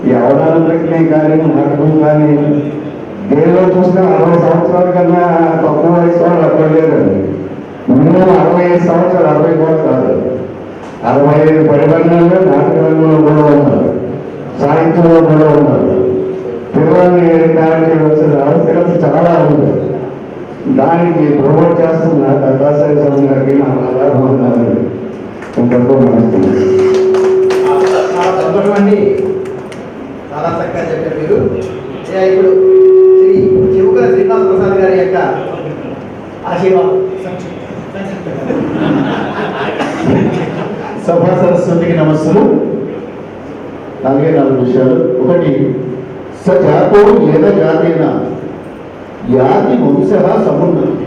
ఈ అవగాహన ప్రక్రియ కానీ నాటకం కానీ దేనిలో చూసినా 60 సంవత్సరాల కన్నా తక్కువ వయసు వాళ్ళు అక్కడ లేదండి. మినిమం 65 సంవత్సరాలు 60 కూడా కాదు 65 పరిబంధంలో నాటకంలో కూడా ఉన్నారు, సాహిత్యంలో కూడా ఉన్నారు. పిల్లల్ని తయారు చేయవలసిన ఆవశ్యకత చాలా ఉంది. దానికి ప్రమోట్ చేస్తున్న దత్తాత్రేయ స్వామి గారికి నా ఆధారం ఉన్నారండి. ఇంకెంతో నమస్తే. చాలా సంతోషం అండి, చాలా చక్కగా చెప్పారు మీరు. ఇప్పుడు శ్రీ చివుకల శ్రీనివాస ప్రసాద్ గారి యొక్క ఆశీర్వాదం. సభా సరస్వతికి నమస్సులు. 4 విషయాలు. ఒకటి, స జాతో ఏద జాతేన యాతి వంశ సమున్నతి.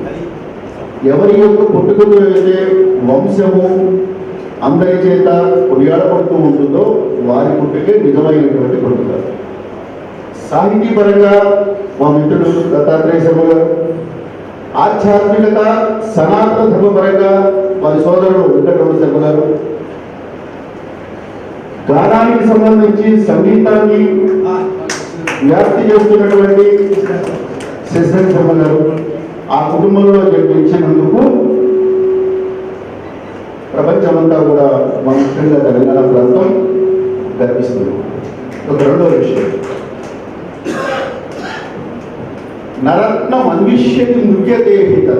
ఎవరి యొక్క పుట్టుకతో అయితే వంశము అందరి చేత కొనియాడబడుతూ ఉంటుందో వారి పుట్టుకే నిజమైనటువంటి పుట్టుక. సాహితీపరంగా మా మిత్రుడు దత్తాత్రేయ శర్మ గారు, ఆధ్యాత్మికత సనాతన ధర్మపరంగా వారి సోదరుడు వెంకటరమణ శర్మ గారు, గానానికి సంబంధించి సంగీతాన్ని వ్యాప్తి చేస్తున్నటువంటి శశిధర్ శర్మ గారు, ఆ కుటుంబంలో జన్మించినందుకు ప్రపంచమంతా కూడా మా ముఖ్యంగా తెలంగాణ ప్రాంతం గర్విస్తుంది. ఒక రెండో విషయం, నరత్నం అన్విష్యతి నృత్యదేహిత.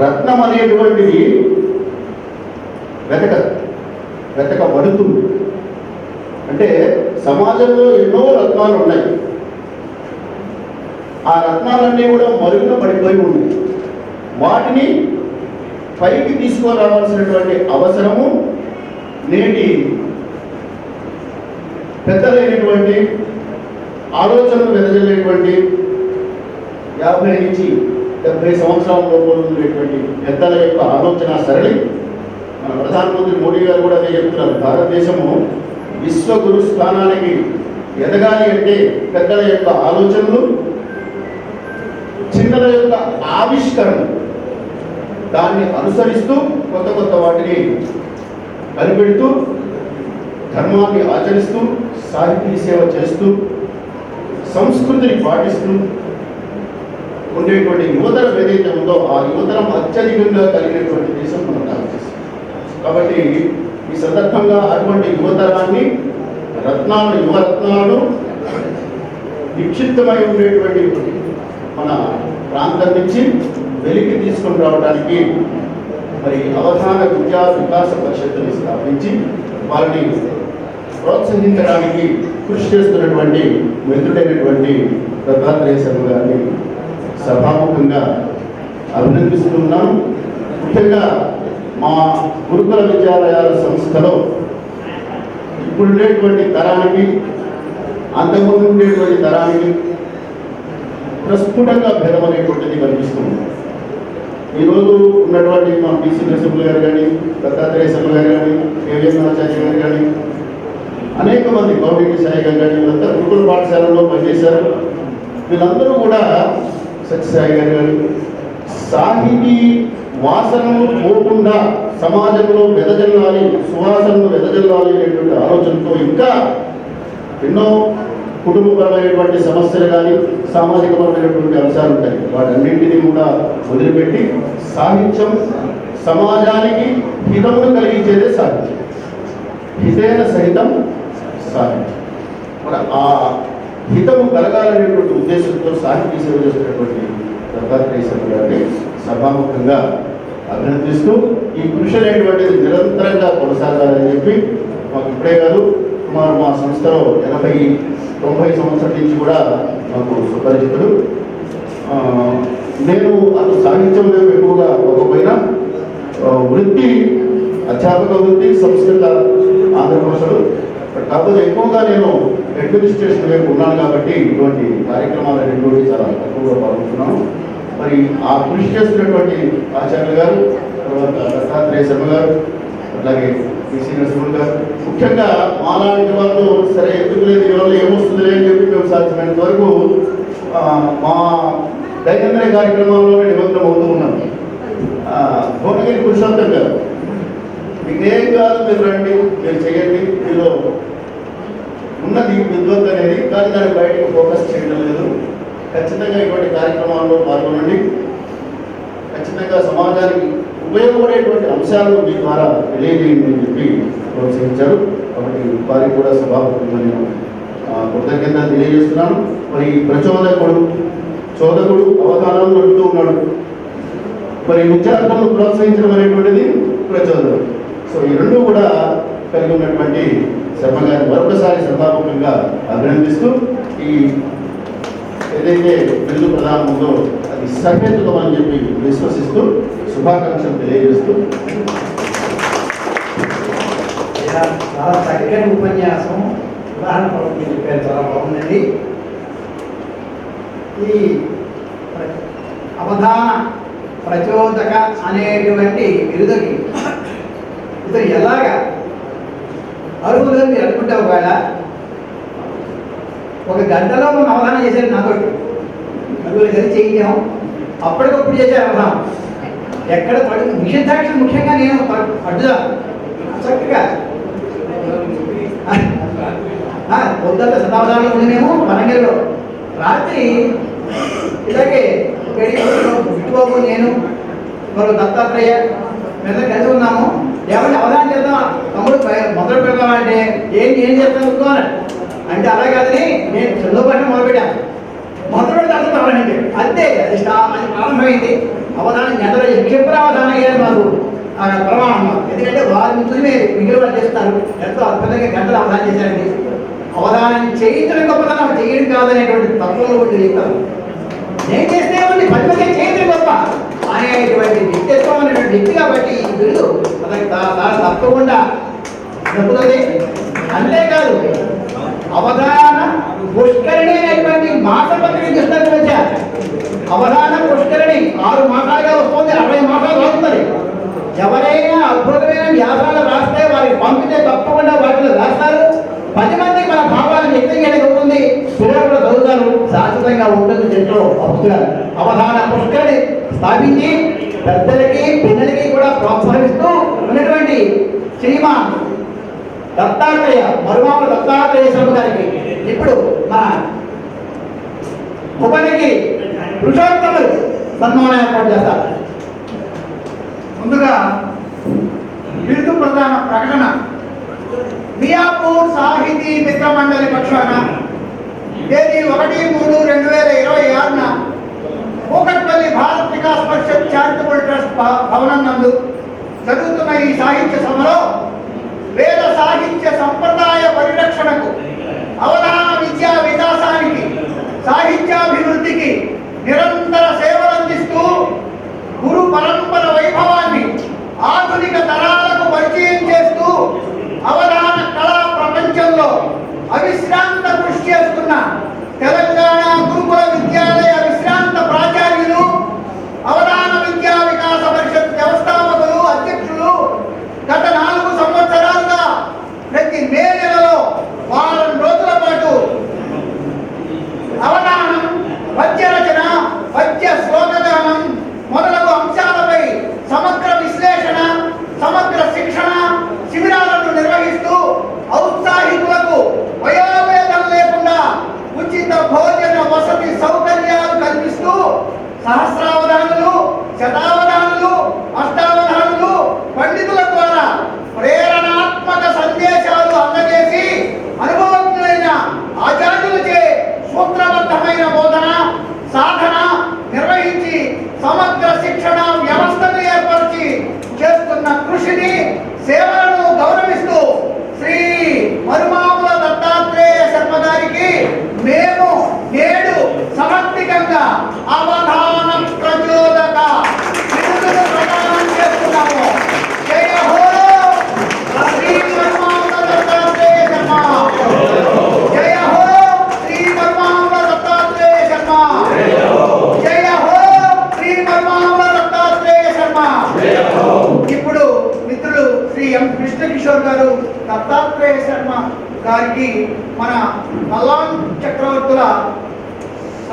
రత్నం అనేటువంటిది వెతకబడుతుంది. అంటే సమాజంలో ఎన్నో రత్నాలు ఉన్నాయి, ఆ రత్నాలన్నీ కూడా మరుగున పడిపోయి ఉన్నాయి. వాటిని పైకి తీసుకురావాల్సినటువంటి అవసరము నేటి పెద్దలైనటువంటి ఆలోచనలు వెదజల్లేటువంటి 50 నుంచి 70 సంవత్సరాల లోపల ఉండేటువంటి పెద్దల యొక్క ఆలోచన సరళి. మన ప్రధానమంత్రి మోడీ గారు కూడా అదే చెప్తున్నారు, భారతదేశము విశ్వగురు స్థానానికి ఎదగాలి అంటే పెద్దల యొక్క ఆలోచనలు, చిన్నల యొక్క ఆవిష్కరణ, దాన్ని అనుసరిస్తూ కొత్త కొత్త వాటిని కనిపెడుతూ ధర్మాన్ని ఆచరిస్తూ సాహితీ సేవ చేస్తూ సంస్కృతిని పాటిస్తూ ఉండేటువంటి యువతరం ఏదైతే ఉందో ఆ యువతరం అత్యధికంగా కలిగినటువంటి దేశం మన భారతదేశం. కాబట్టి ఈ సందర్భంగా అటువంటి యువతరాన్ని యువరత్నాలను నిక్షిప్తమై ఉండేటువంటి మన ప్రాంతం నుంచి వెలికి తీసుకొని రావడానికి మరి అవధాన విద్యా వికాస పరిషత్తుని స్థాపించి వారిని ప్రోత్సహించడానికి కృషి చేస్తున్నటువంటి మిత్రుడైనటువంటి దత్తాత్రేయ శర్మ గారిని సభాముఖంగా అభినందిస్తున్నాం. ముఖ్యంగా మా గురుకుల విద్యాలయాల సంస్థలో ఇప్పుడు ఉండేటువంటి తరానికి అంతకుముందు ఉండేటువంటి తరానికి ప్రస్ఫుటంగా భేదం అనేటువంటిది కనిపిస్తుంది. ఈరోజు ఉన్నటువంటి మా బీసీ నరసింహులు గారు కానీ, దత్తాత్రేయ శర్మ గారు కానీ, కేవీఎస్ ఆచార్య గారు కానీ, అనేక మంది గౌరవ సాయి గారు కానీ, వీళ్ళంతా గురుకుల పాఠశాలలో పనిచేశారు. వీళ్ళందరూ కూడా సత్యసాయి గారు కానీ సాహితీ వాసనలు పోకుండా సమాజంలో వెదజల్లాలి, సువాసనలు వెదజల్లాలి అనేటువంటి ఆలోచనతో ఇంకా ఎన్నో కుటుంబపరమైనటువంటి సమస్యలు కానీ సామాజికపరమైనటువంటి అంశాలు ఉంటాయి. వాటన్నింటినీ కూడా వదిలిపెట్టి సాహిత్యం సమాజానికి హితమును కలిగించేదే సాహిత్యం, హితేన సహితం సాహిత్యం. మరి ఆ హితము కలగాలనేటువంటి ఉద్దేశంతో సాహితీ సేవ చేస్తున్నటువంటి దత్తాత్రేయ శర్మ గారిని సభాముఖంగా అభినందిస్తూ ఈ కృషి అనేటువంటిది నిరంతరంగా కొనసాగాలని చెప్పి మాకు ఇప్పుడే కాదు సుమారు మా సంస్థలో 80-90 సంవత్సరాల నుంచి కూడా మాకు సుపరిచితుడు. నేను అటు సాహిత్యం వైపు ఎక్కువగా పోకపోయినా వృత్తి అధ్యాపక వృత్తి సంస్కృత ఆంధ్ర భాషలు, కాకపోతే ఎక్కువగా నేను అడ్మినిస్ట్రేషన్ వైపు ఉన్నాను కాబట్టి ఇటువంటి కార్యక్రమాలన్నింటి చాలా తక్కువగా పాల్గొంటున్నాను. మరి ఆ కృషి చేస్తున్నటువంటి ఆచార్యులు గారు, తర్వాత దత్తాత్రేయ శర్మ గారు, అట్లాగే పిసి నరసింహులు గారు, ముఖ్యంగా మాలాంటి వాళ్ళు సరే ఎందుకు లేదు ఈరోజు ఏమొస్తుంది అని చెప్పి మేము సాధ్యమైనంత వరకు మా దైనందిన కార్యక్రమాల్లో నిమగ్నం అవుతూ ఉన్నాం. భువనగిరి పురుషోత్తం గారు, మీకేం కాదు, మీరు రండి, మీరు చేయండి, మీలో ఉన్నది విద్వత్ అనేది, కానీ దాన్ని బయటకు ఫోకస్ చేయడం లేదు. ఖచ్చితంగా ఇటువంటి కార్యక్రమాల్లో పాల్గొనండి. ఖచ్చితంగా సమాజానికి ఉపయోగపడేటువంటి అంశాలను మీ ద్వారా తెలియజేయండి అని చెప్పి ప్రోత్సహించారు. కాబట్టి వారికి కూడా సభాపతిగా నేను కృతజ్ఞత తెలియజేస్తున్నాను. మరి చోదకుడు అవధానం నడుపుతూ ఉన్నాడు. మరి విద్యార్థులను ప్రోత్సహించడం అనేటువంటిది ప్రచోదనం. సో ఈ రెండు కూడా కలిగి ఉన్నటువంటి శర్మ గారిని మరొకసారి సభాముఖంగా అభినందిస్తూ, ఈ ఏదైతే బిల్లు ప్రధానం ఉందో అది సహేతుకం అని చెప్పి విశ్వసిస్తూ శుభాకాంక్షలు తెలియజేస్తూ. చాలా చక్కని ఉపన్యాసం, ఉదాహరణ పద్ధతి చెప్పారు, చాలా బాగుందండి. ఈ అవధాన ప్రచోదక అనేటువంటి బిరుదుకి ఇతను ఎలాగా అర్హులని మీరు అనుకుంటే, ఒకవేళ ఒక గంటలో మనం అవధానం చేశారు నాతో, నలుగురు కలిసి చేయించాము, అప్పటికప్పుడు చేశారు అవధానం. ఎక్కడ నిషిద్ధాక్షలు ముఖ్యంగా నేను అడ్డుదా చక్కగా పొద్దున్న శతావధానంలో ఉండి మేము వరంగల్లో రాత్రి ఇలాగే విట్టుబాబు, నేను మరో దత్తాత్రేయ మేము కలిసి ఉన్నాము. ఏమంటే అవధానం చేద్దాం తమ్ముడు మొదలు పెడదామంటే ఏం చేస్తాను అనుకోవాలి అంటే, అలా కాదని నేను చంద్రబాబు మొదలుపెట్టాను. మొదలు పెడితే అర్థం అవడానికి అంతే అది ప్రారంభమైంది. అవధానం గంటలో క్షిప్రావధానం అయ్యారు మాకు ప్రమాణం. ఎందుకంటే వారి నుంచి మిగిలిన వాళ్ళు చేస్తారు, ఎంతో అద్భుతంగా గంటలు అవధానం చేశారండి. అవధానం చేయించడం గొప్పతనం, చేయడం కాదనేటువంటి తత్వంలో ఉండి చెప్తారు. నేను చేస్తే ఉంది 10 మంది చేయడం గొప్ప అనేటువంటి వ్యక్తిత్వం అనేటువంటి వ్యక్తి కాబట్టి ఈ బిరుదు అతనికి తప్పకుండా దక్కుతుంది. అంతేకాదు అవధాన పుష్కరిణి అనేటువంటి మాసపత్రిక చేస్తారు మధ్య. అవధాన పుష్కరిణి 6 మాసాలుగా వస్తుంది, 60 మాసాలు అవుతుంది. ఎవరైనా అద్భుతమైన వ్యాసాలు రాస్తే వారికి పంపితే తప్పకుండా వాటిలో రాస్తారు. 10 మందికి మన భావాలను వ్యక్తం చేయడానికి ఉంటుంది, పిల్లలు కూడా చదువుతారు, శాశ్వతంగా ఉంటుంది చరిత్రలో ఆ పుస్తకాలు. అవధాన పుష్కరిణి స్థాపించి పెద్దలకి పిల్లలకి కూడా ప్రోత్సహిస్తూ ఉన్నటువంటి శ్రీమాన్ దత్తాత్రేయ, మరుమాముల దత్తాత్రేయ శర్మ గారికి ఇప్పుడు మన భువనగిరి పురుషోత్తములు సన్మానం ఏర్పాటు చేస్తారు. ముందుగా బిరుదు ప్రధాన ప్రకటన. మియాపూర్ సాహితీ మిత్ర మండలి పక్షాన తేదీ 1/3/2026 కూకట్పల్లి భారత్ వికాస్ పరిషత్ చారిటబుల్ ట్రస్ట్ భవనం నందు జరుగుతున్న ఈ సాహిత్య సభలో వేద సాహిత్య సంప్రదాయ పరిరక్షణకు, అవధాన విద్యా వికాసానికి, సాహిత్యాభివృద్ధికి నిరంతర సేవలందిస్తూ గురు పరంపర వైభవాన్ని ఆధునిక తరాలకు పరిచయం చేస్తూ అవధాన కళా ప్రపంచంలో అవిశ్రాంత కృషి చేస్తున్న తెలంగాణ గురుకుల విద్యాలయ విశ్రాంత ప్రాచార్యులు, అవధాన విద్యా వికాస పరిషత్ వ్యవస్థాపకులు, అధ్యక్షులు గత 4 సంవత్సరాలుగా ప్రతి మే నెలలో వారం రోజుల పాటు అవధానం, పద్య రచన, పద్య శ్లోకగానం మొదలగు అంశాలపై సమగ్ర విశ్లేషణ, సమగ్ర శిక్షణ శిబిరాలను నిర్వహిస్తూ ఔత్సాహికులకు వయోభేదం లేకుండా ఉచిత భోజన వసతి సౌకర్యాలు కల్పిస్తూ సహస్రావధానులు, శతావధానులు, అష్టావధానులు పండితుల ద్వారా ప్రేరణాత్మక సందేశాలు అందజేసి అనుభవజ్ఞులైన ఆచార్యులచే సూత్రబద్ధమైన బోధన, సాధన నిర్వహించి సమగ్ర శిక్షణ వ్యవస్థను ఏర్పరిచి చేస్తున్న కృషిని, సేవలను గౌరవిస్తూ శ్రీ మరుమాముల దత్తాత్రేయ శర్మ గారికి మేము నేడు సమర్థికంగా అవధాన ప్రచోదక బిరుదును ప్రదానం చేస్తున్నాము. జయ హో శ్రీ మరుమాముల దత్తాత్రేయ శర్మ, జయ హో శ్రీ మరుమాముల దత్తాత్రేయ శర్మ, జయ హో శ్రీ మరుమాముల దత్తాత్రేయ శర్మ. ఇప్పుడు మిత్రులు శ్రీ ఎం కృష్ణ కిషోర్ గారు దత్తాత్రేయ శర్మ గారికి మన మల్లాన్ చక్రవర్తుల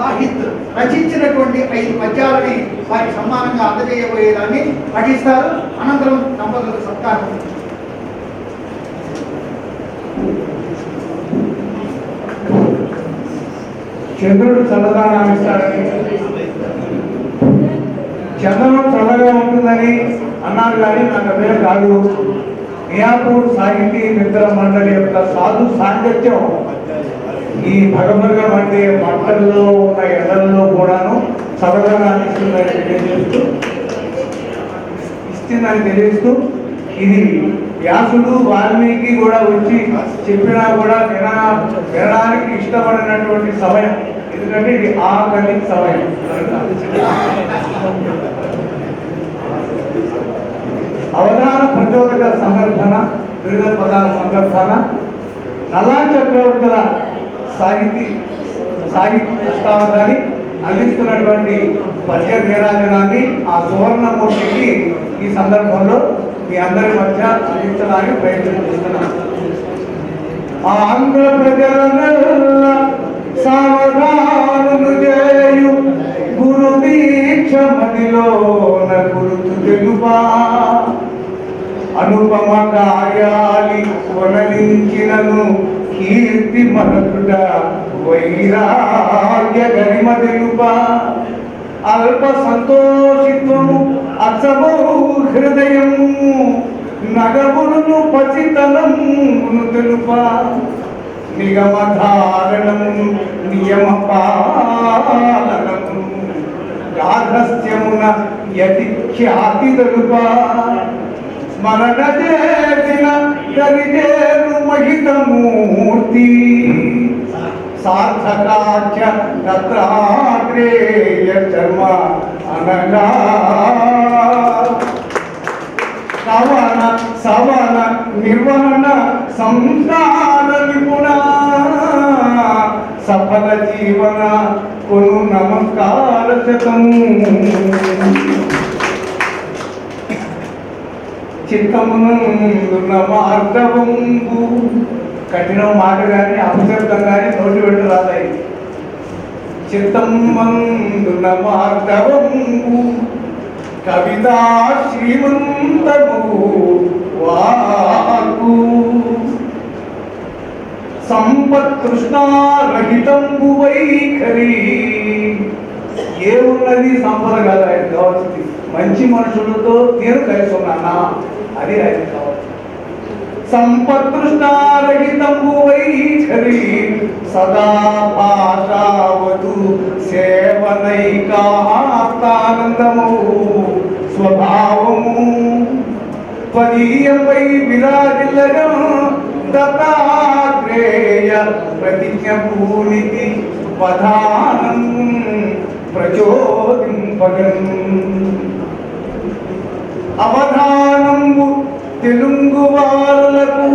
సాహిత్ రచించినటువంటి 5 పద్యాలని వారికి సమ్మానంగా అందజేయబోయేదాన్ని పఠిస్తారు. అనంతరం దంపతులకు సత్కారం. చంద్రుడు చల్లదనాన్ని ఇస్తాడని, చంద్రం చల్లగా ఉంటుందని అన్నారు, కానీ నాకు అదే కాదు. మియాపూర్ సాహితీ మిత్ర మండలి యొక్క సాధు సాంగత్యం ఈ భగభగం అంటే మంటల్లో ఉన్న ఎండల్లో కూడాను చల్లదనాన్ని ఇస్తుందని తెలియజేస్తూ ఇది వ్యాసుడు వాల్మీకి కూడా వచ్చి చెప్పినా కూడా వినడానికి ఇష్టపడినటువంటి సమయం. ఎందుకంటే ఇది ఆకలి సమయం. అవధాన ప్రచోదక సందర్భన, వివిధ పదాల సందర్భన, నల్లా చక్రవర్తుల సాహిత్యాన్ని అందిస్తున్నటువంటి పద్య నీరాజనాన్ని ఆ సువర్ణమూర్తికి ఈ సందర్భంలో మీ అందరి మధ్య అందించడానికి ప్రయత్నం చేస్తున్నాను. ఆంధ్ర ప్రజల సావధానులు చేయు గురు దీక్ష మదిలోన గురుతు తెలుపా, అనుపమ కార్యాలి వనలించినను కీర్తి మనకుట వైరాగ్య గరిమ తెలుపా, అల్ప సంతోషిత్వము అసమో హృదయము నగమును పసితనమును తెలుపా, నిగమధారణము నియమ పాలనము గార్హస్థ్యమున యతి ఖ్యాతి తెలుపా, స్మరణ చేసిన దరిదేరు మహితమూర్తి సార్థకాఖ్య దత్తాత్రేయ శర్మ అనగా సవన నిర్వహణ సంసార నిపుణ సఫల జీవన కొను నమస్కార శతము, చిత్తమునందున మార్గవంబు. కఠినం మాట కానీ అపశబ్దం కానీ నోటి వెంట రాదాయి. చిత్తమందున మార్గవంబు కవితా శ్రీమంతము వాకు, సంపత్కృష్ణారహితంబు వైఖరి. ఏమున్నది సంపద కదా ఆయన కావాల్సింది. మంచి మనుషులతో నేను కలిసి ఉన్నానా, అది ఆయన కావాలి. సంపత్కృష్ణారహితంబు వైఖరి సదా భాషావతు సేవనైకానందము స్వభావము పదీయపై విరాజిల్లగా దత్తాత్రేయ ప్రతిజ్ఞ పూనితి వధానం ప్రచోదింపగన్. అవధానంబు తెలుగు వారులకు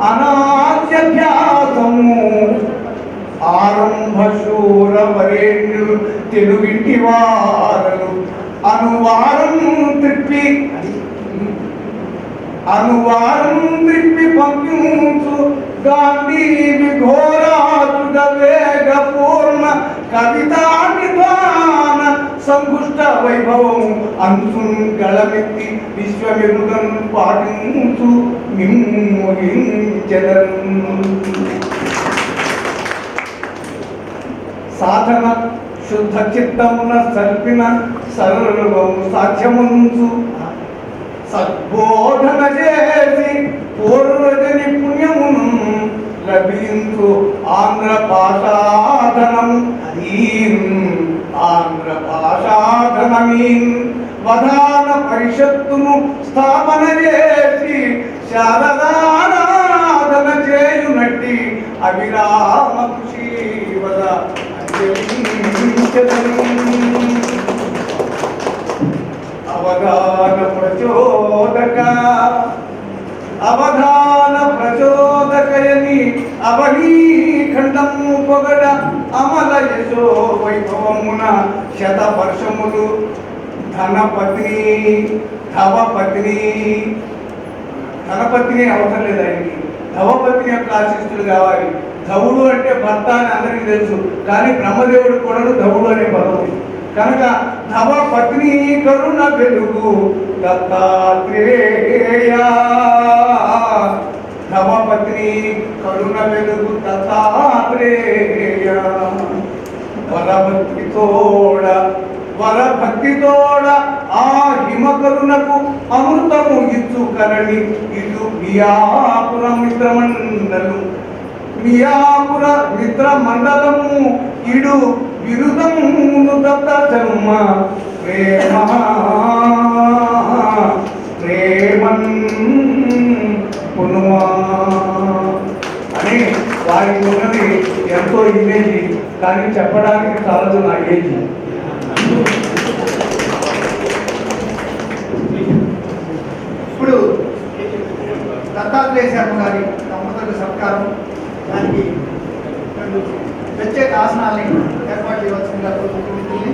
అనాద్యభ్యాసము, ఆరంభ శూర వరేణ్యులు తెలుగింటి వారలు అనువారం త్రిప్పి పంపించు గాంధీ విఘోరాచుడ వేగ పూర్ణ కవితా నిధాన సంగుష్ట వైభవం అంశు గళమెత్తి విశ్వమిరుగన్ పాటించు నిమ్ముహించెదన్. సాధన శుద్ధ చిత్తమున సల్పిన సర్వం సాధ్యముంచు, సద్బోధన చేసి పూర్వజని పుణ్యమును లభించు ఆంధ్ర భాషాధనం ఆంధ్ర భాషాధనమీన్. వధాన పరిషత్తును స్థాపన చేసి శారదారాధన చేయునట్టి అవిరామ కృషి వద అవధాన ప్రచోదకయని అవనీఖండము పొగడ అమల యశో వైభవమున శతవర్షములు ధనపత్ని అవసరం లేదు ఆయనకి. ధవపత్ని యొక్క ఆశిస్తులు కావాలి. ధవుడు అంటే భర్త అని అందరికీ తెలుసు, కానీ బ్రహ్మదేవుడు కూడా ధవుడు అనే పదం ఉంది. కనుక నవ పత్ని కరుణ వెలుగు దత్తాత్రేయ, నవ పత్ని కరుణ వెలుగు దత్తాత్రేయ, వరభక్తితోడ ఆ హిమకరుణకు అమృతము ఇచ్చు కరణి ఇటు మియాపుర మిత్ర మండలము ఇడు విరుదము దత్త జన్మ ప్రేమన్ పునుమా అని వారికి ఉన్నది ఎంతో ఇమేజ్, కానీ చెప్పడానికి చాలదు నా ఏజ్. ఇప్పుడు దత్తాత్రేయ శర్మ గారి దంపతుల సత్కారం, దానికి ప్రత్యేక ఆసనాల్ని ఏర్పాటు చేయవలసిందిగా ముఖ్యమంత్రిని.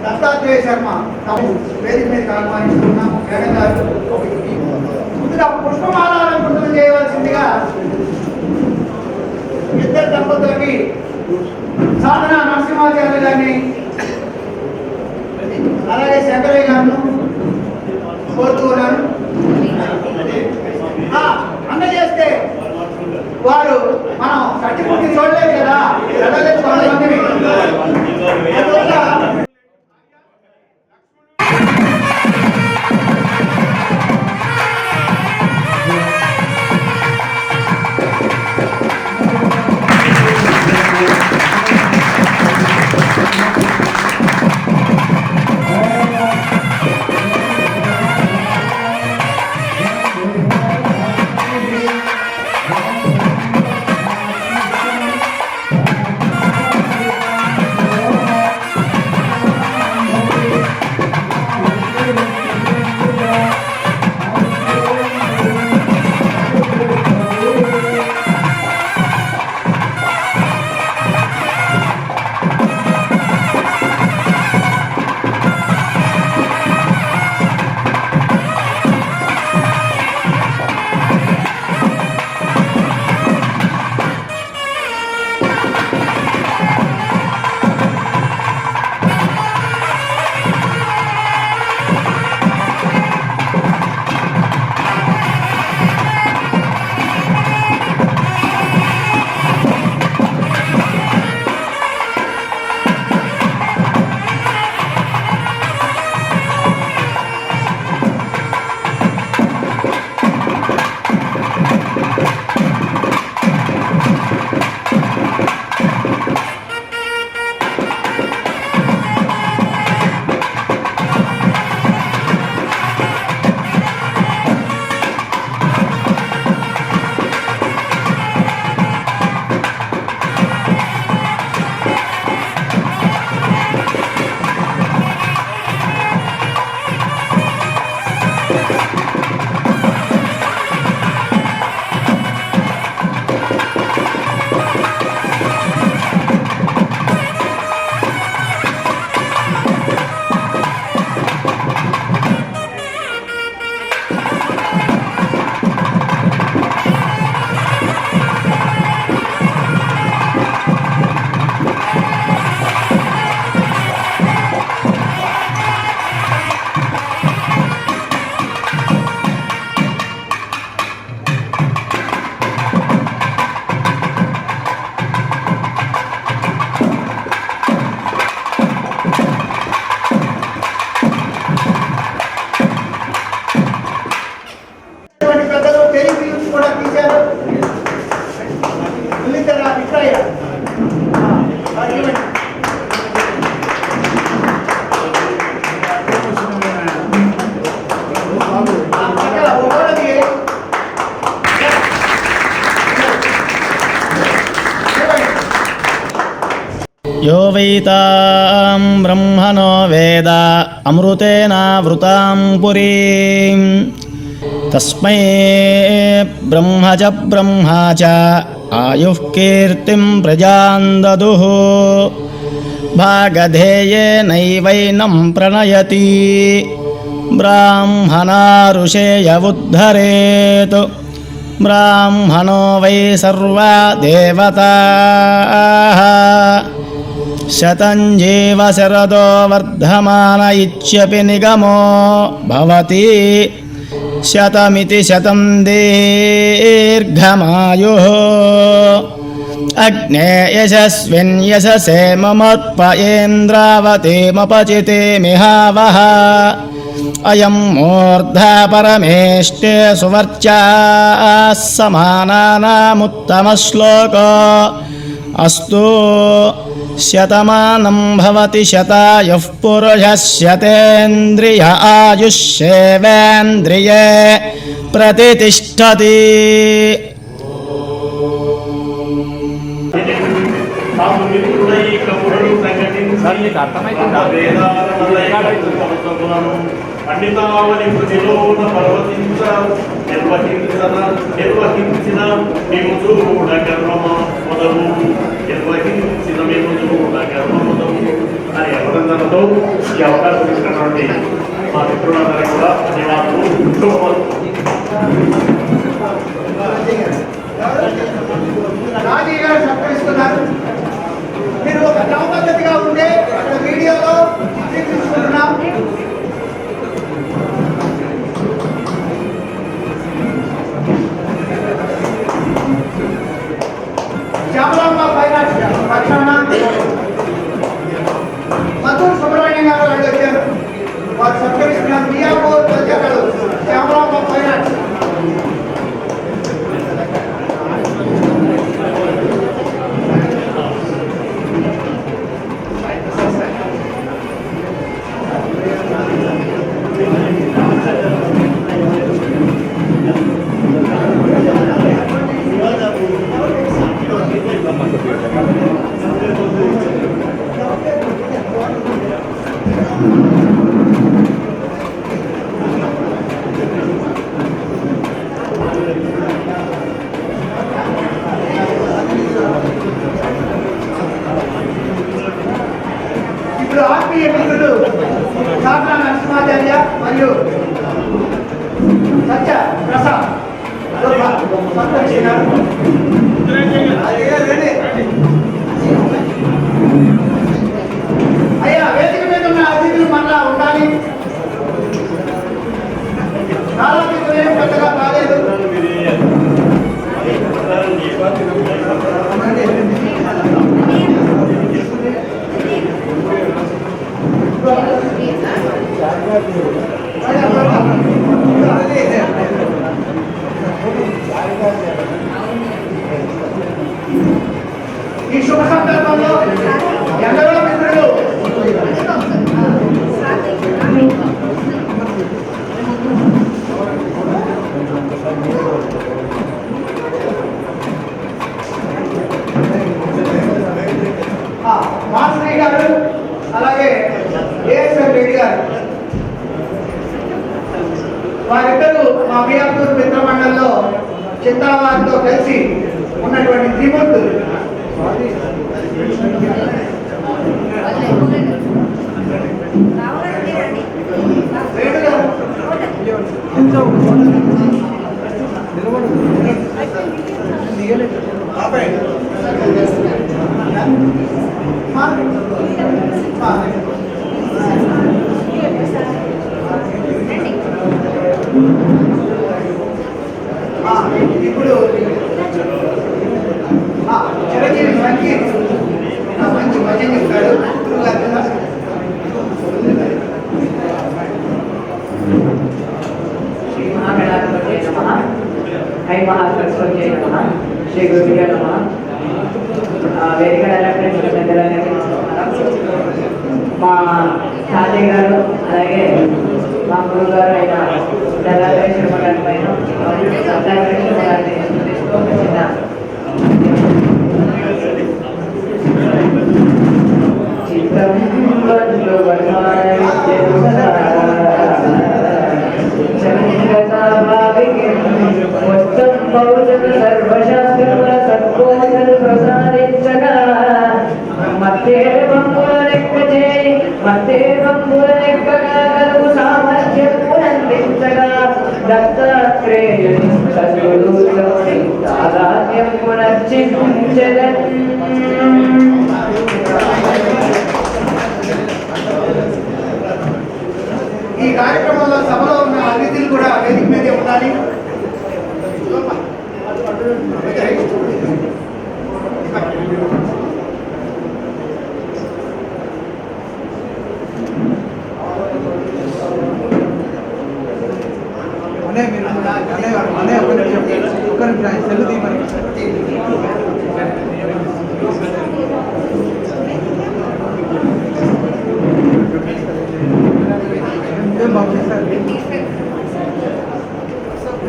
దత్తాత్రేయ శర్మ వేదిక మీద ఆహ్వానిస్తున్నాం. మేడం గారు ముందుగా పుష్పమాలాలంకృతం చేయవలసిందిగా ఇద్దరు దంపతులకి సాధన నరసింహాచార్య గారిని అలాగే శంకరయ్య గారు కోరుతూ ఉన్నాను. అందజేస్తే వారు మనం సర్టిఫికెట్ చూడలేదు కదా, చదవలేదు కొంతమందిని. यो वैतां ब्रह्मणो वेद अमृतेनावृतां पुरीं तस्मै ब्रह्म च आयुः कीर्तिं प्रजां ददुः भागधेयेनैवैनं प्रणयति ब्राह्मणारुषेय उद्धरेत् ब्राह्मणो वै सर्वा देवताः शतं जीव शरदो वर्धमान इत्यपि निगमो भवति शतमिति शतं दीर्घमायुः अग्ने यशस्विन् यशसे ममोत्पयेन्द्रावतीमपचिते मिहावः अयं मूर्धा परमेष्टे सुवर्चा समानानामुत्तमश्लोको अस्तु शतमानं भवति शतायुः पुरुषः शतेन्द्रिय आयुष्येवेन्द्रिये प्रतिष्ठति। పండితావని ప్రతిలోన పర్వతించ నిర్వహించిన మేము చూడ గర్వమ మొదలు నిర్వహించిన మేము చూడ గర్వ మొదలు అని అభినందనతో ఈ అవకాశం ఇచ్చినటువంటి మా మిత్రులందరికీ కూడా ధన్యవాదాలు. రాజీ గారు సత్కరిస్తున్నారు. మీరు ఒక క్రమపద్ధతిగా ఉండే అక్కడ వీడియోలో చిత్రీకరించుకుంటున్నాం. శ్యామలాంబ ఫైనాన్స్ పక్షాన మధుర్ సుబ్రహ్మణ్యం గారు వాళ్ళు వచ్చారు. వారు సత్కరిస్తున్నారు. మియాపూర్ ప్రజలు శ్యామలాంబ ఫైనాన్స్. ఇప్పుడు ఆత్మీయ మిత్రులు శారదా నరసింహాచార్య మరియు సత్య ప్రసాద్ అయ్యా వేదిక మీద ఉన్న అతిథులు మళ్ళా ఉండాలి. చాలా మిత్రులు ఏం పెద్దగా కాలేదు. ఈ శుభ సందర్భంలో ఎందరో మిత్రులు మాస్టర్ గారు అలాగే ఏఎస్ఎం రెడ్డి గారు వారిద్దరూ మా మియాపూర్ మిత్రమండలిలో చింతావారితో కలిసి ఉన్నటువంటి త్రిమూర్తులు. ఇప్పుడు చిరంజీవి సంగీత్ మంచి భజన చెప్తాడు. గురువు గారు కదా. శ్రీ మహాగణాధిపతే నమః. హై మహాసరస్వత్యై నమః. శ్రీ గురుభ్యో నమః. వేదికగా మా తాతయ్య గారు అలాగే మా గురువు గారు అయిన దళాధర శర్మ గారి పైన దళాధర శర్మ గారిని స్మరిస్తూ చిన్న దత్తాత్రేయుని వర్జించదన్. ఈ కార్యక్రమంలో సభలో ఉన్న అతిథులు కూడా వేదిక మీదే ఉండాలి. సెల్లు తీయమని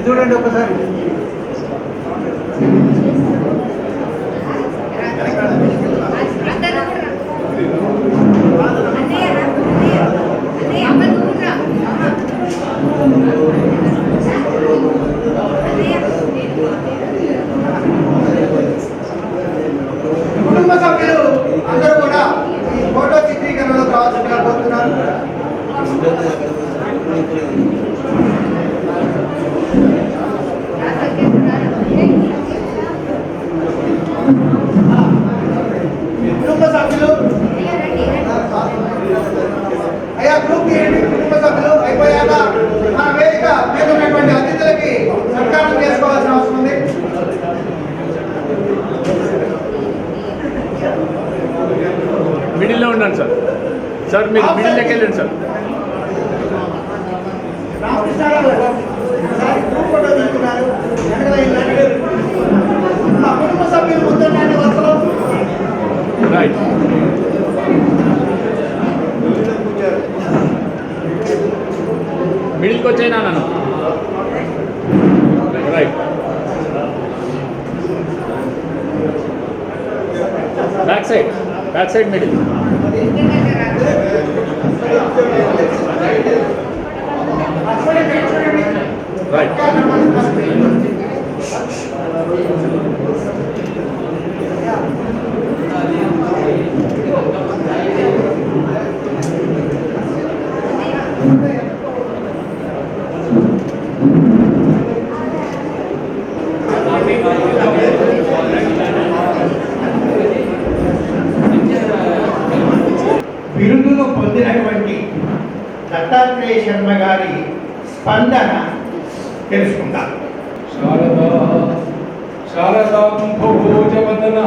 చూడండి ఒకసారి. కుటుంబ సభ్యులు అందరూ కూడా ఈ ఫోటో చిత్రీకరణలో కావాల్సిందిగా కోరుతున్నారు. కుటుంబ సభ్యులు అయ్యా గ్రూప్ తీయండి. కుటుంబ సభ్యులు అయిపోయాక మన వేదిక మీద ఉన్నటువంటి అతిథులకి సత్కారం చేసుకోవాల్సిన అవసరం ఉంది. మిడిల్లో ఉన్నాను సార్. సార్ మీరు మిడిల్లోకి వెళ్ళండి sir. Ramakrishnarao sir group photo తీసుకున్నారు. మా కుటుంబ సభ్యులు ముందున్నాండి వరుసలో. రైట్. మిడిల్కి వచ్చాయినా నన్ను. Right. Back side middle. Right. బిరుదును పొందినటువంటి దత్తాత్రేయ శర్మ గారి స్పందన తెలుసుకుందాం. శారదాంభోజవదనా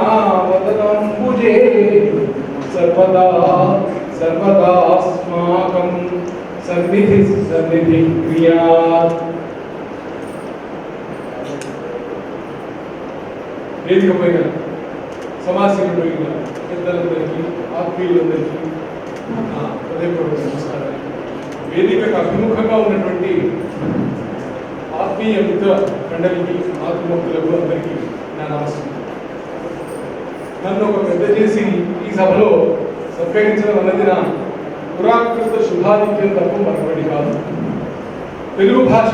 వదనాంబుజే సర్వదా సర్వదాస్మాకం సన్నిధి క్రియాత్. వేదిక పైన సమాసీనులైన పెద్దలందరికీ, ఆత్మీయులందరికీ హృదయపూర్వక నమస్కారాలు. వేదికకు అభిముఖంగా ఉన్నటువంటి ఆత్మీయ మిత్ర మండలికి, ఆత్మభక్తులకు అందరికీ నా నమస్కారం. నన్ను ఒక పెద్ద చేసి ఈ సభలో సత్కరించడం అన్నది నా పురాకృత శుభాధిక్యం తప్ప మరొకటి కాదు. తెలుగు భాష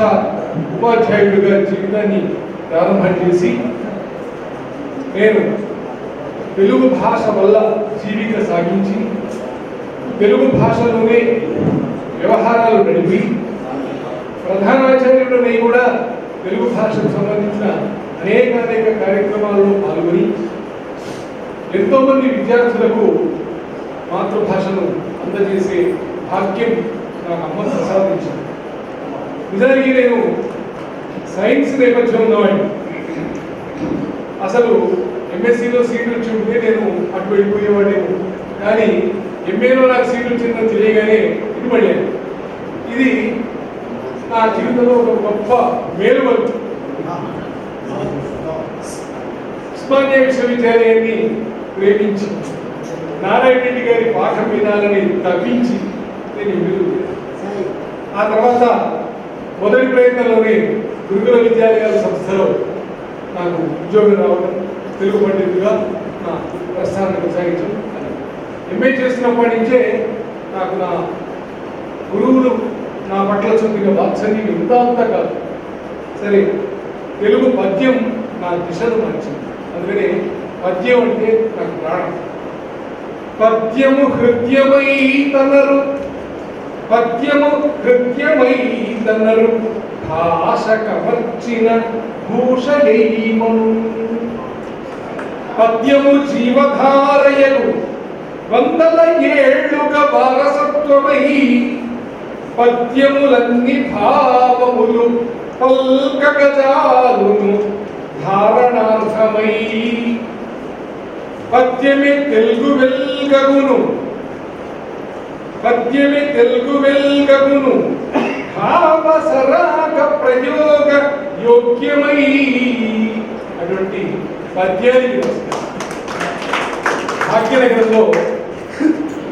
ఉపాధ్యాయుడిగా జీవితాన్ని ప్రారంభం చేసి నేను తెలుగు భాష వల్ల జీవిక సాగించి తెలుగు భాషలోనే వ్యవహారాలు నడిపి ప్రధానాచార్యుడిని కూడా తెలుగు భాషకు సంబంధించిన అనేక కార్యక్రమాల్లో పాల్గొని ఎంతోమంది విద్యార్థులకు మాతృభాషను అందజేసే భాగ్యం నాకు అమ్మ ప్రసాదించింది. నిజానికి నేను సైన్స్ నేపథ్యం ఉన్నవాడిని. అసలు ఎంఎస్సీలో సీట్ వచ్చి ఉంటే నేను అటు వెళ్ళిపోయేవాడేమో, కానీ ఎంఏలో నాకు సీట్ వచ్చిందని తెలియగానే ఇటు పడలేను. ఇది నా జీవితంలో ఒక గొప్ప మేలువలు. ఉస్మానియా విశ్వవిద్యాలయాన్ని ప్రేమించి నారాయణ రెడ్డి గారి పాఠం వినాలని తప్పించి నేను ఎదురు. ఆ తర్వాత మొదటి ప్రయత్నంలోనే గురుకుల విద్యాలయాల సంస్థలో నాకు ఉద్యోగం రావడం, తెలుగు పండితుడిగా నా ప్రస్థానాన్ని కొనసాగించడం. ఎంఏ చేస్తున్నప్పటి నుంచే నాకు నా గురువులు నా పట్ల చూపిన వాత్సల్యం ఇంత అంతా కాదు. సరే, తెలుగు పద్యం నా దిశను మార్చింది. అందుకనే పద్యం అంటే నాకు ప్రాణం. పద్యము హృద్యమై తనరు, పద్యము హృద్యమై తనరు, భాష కమర్చిన భూషణీమను. పద్యము జీవధారయలు వందల ఏళ్ళుగా వారసత్వమై పద్యములన్నీ భావములు పల్కగజాలును ధారణార్థమై పద్యమే తెలుగు వెల్గగును పద్యమే తెలుగు వెల్గగును భావసరాగ ప్రయోగ యోగ్యమై అటువంటి పద్యానికి నమస్కారం. భాగ్యనగరంలో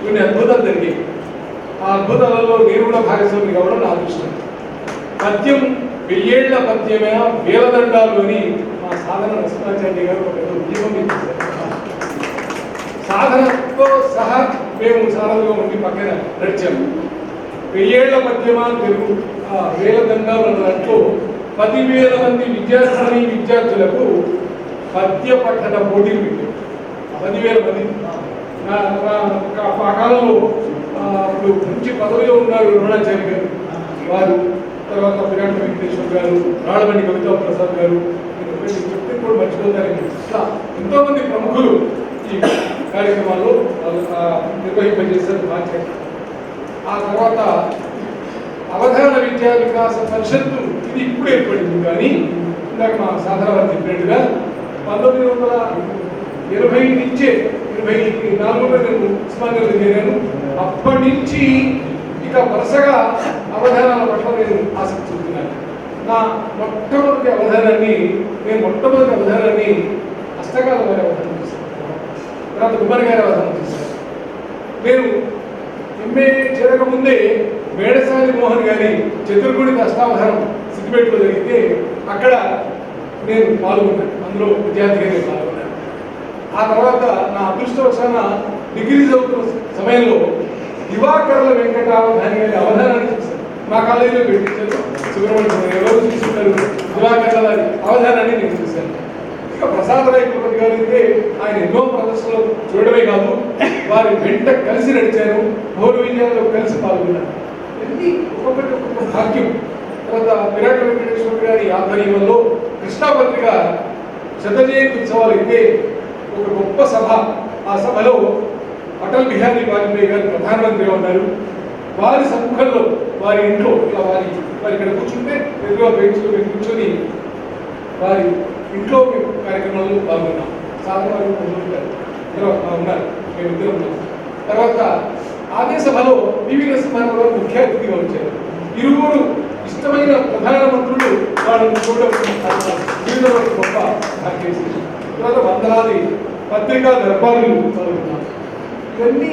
కొన్ని అద్భుతాలు జరిగాయి. ఆ అద్భుతాలలో నేను కూడా భాగస్వామి కావడం నా అదృష్టం. పద్యం 1000 ఏళ్ల పద్యమే వేలదండాలు అని మా సాధన నరసింహాచార్య గారు ఒక ఉద్యమం చేశారు. సాధనతో సహా మేము సాధనలో ఉండి పక్కన నడిచాము. 1000 ఏళ్ల పద్యమా తెలుగు వేలదండాలు అన్న దాంట్లో 10,000 మంది విద్యార్థులకు పద్య పఠన పోటీలు పెట్టారు. 10,000 మంది. ఆ కాలంలో ఇప్పుడు మంచి పదవిలో ఉన్నారు రమణాచార్య గారు, వారు తర్వాత విరాట వెంకటేశ్వర్ గారు, రాళ్ళబండి కవితా ప్రసాద్ గారు, చెప్తే కూడా మర్చిపోతారని ఇట్లా ఎంతో మంది ప్రముఖులు ఈ కార్యక్రమాల్లో నిర్వహింపజేశారు బాధ్యత. ఆ తర్వాత అవధాన విద్యా వికాస పరిషత్తు ఇది ఇప్పుడు ఏర్పడింది. కానీ ఇందాక మా సాధన వారు చెప్పినట్టుగా 1980 నుంచే 24లో నేను ఉస్మానియాలో చేరాను. అప్పటి నుంచి ఇక వరుసగా అవధానాల పట్ల నేను ఆసక్తి చూపుతున్నాను. నా మొట్టమొదటి అవధానాన్ని అష్టకాల వారి అవధానం చేశాను. తర్వాత కుమార్ గారి అవధానం చేశాను. నేను ఎంఏ చేరకముందే మేడసాని మోహన్ గారి చతుర్గుణిత అష్టావధానం సిద్దిపేటలో జరిగితే అక్కడ నేను పాల్గొన్నాను. అందులో విద్యార్థిగా నేను పాల్గొన్నాను. ఆ తర్వాత నా అదృష్టవశాన డిగ్రీ చదువుతున్న సమయంలో దివాకర్ల వెంకటావధాని గారి అవధానాన్ని చూశాను. మా కాలేజీలో పెట్టించారు. సుబ్రహ్మణ్యం ఎవరు చూస్తున్నారు దివాకర్ల వారి అవధానాన్ని నేను చూశాను. ఇక ప్రసాదరాయ్ కులపతి గారు అయితే ఆయన ఎన్నో ప్రదర్శనలు చూడడమే కాదు, వారి వెంట కలిసి నడిచాను. పౌరు విజయాల్లో కలిసి పాల్గొన్నాను. ఇవన్నీ ఒక్కొక్కటి ఒక్కొక్క భాగ్యం. తర్వాత విరాట వెంకటేశ్వర గారి ఆధ్వర్యంలో కృష్ణాపత్రిక శతజయంతి ఉత్సవాలు అయితే ఒక గొప్ప సభ. ఆ సభలో అటల్ బిహారీ వాజ్పేయి గారు ప్రధానమంత్రిగా ఉన్నారు. వారి సముఖంలో వారి ఇంట్లో ఇలా వారి ఇక్కడ కూర్చుంటే ఎదురుగా బెంచ్లో కూర్చొని వారి ఇంట్లో కార్యక్రమాల్లో పాల్గొన్నాం. సాధారణ ఉన్నారు, మేమిద్దరం ఉన్నాం. తర్వాత అదే సభలో పివి నరసింహారావు గారు ముఖ్య అతిథిగా వచ్చారు. ఇరువురు ఇష్టమైన ప్రధానమంత్రులు వాళ్ళని చూడడం వివిధ గొప్ప భాగ్యం. తర్వాత వందలాది పత్రికా దర్బారులు పాల్గొన్నాం. ఇవన్నీ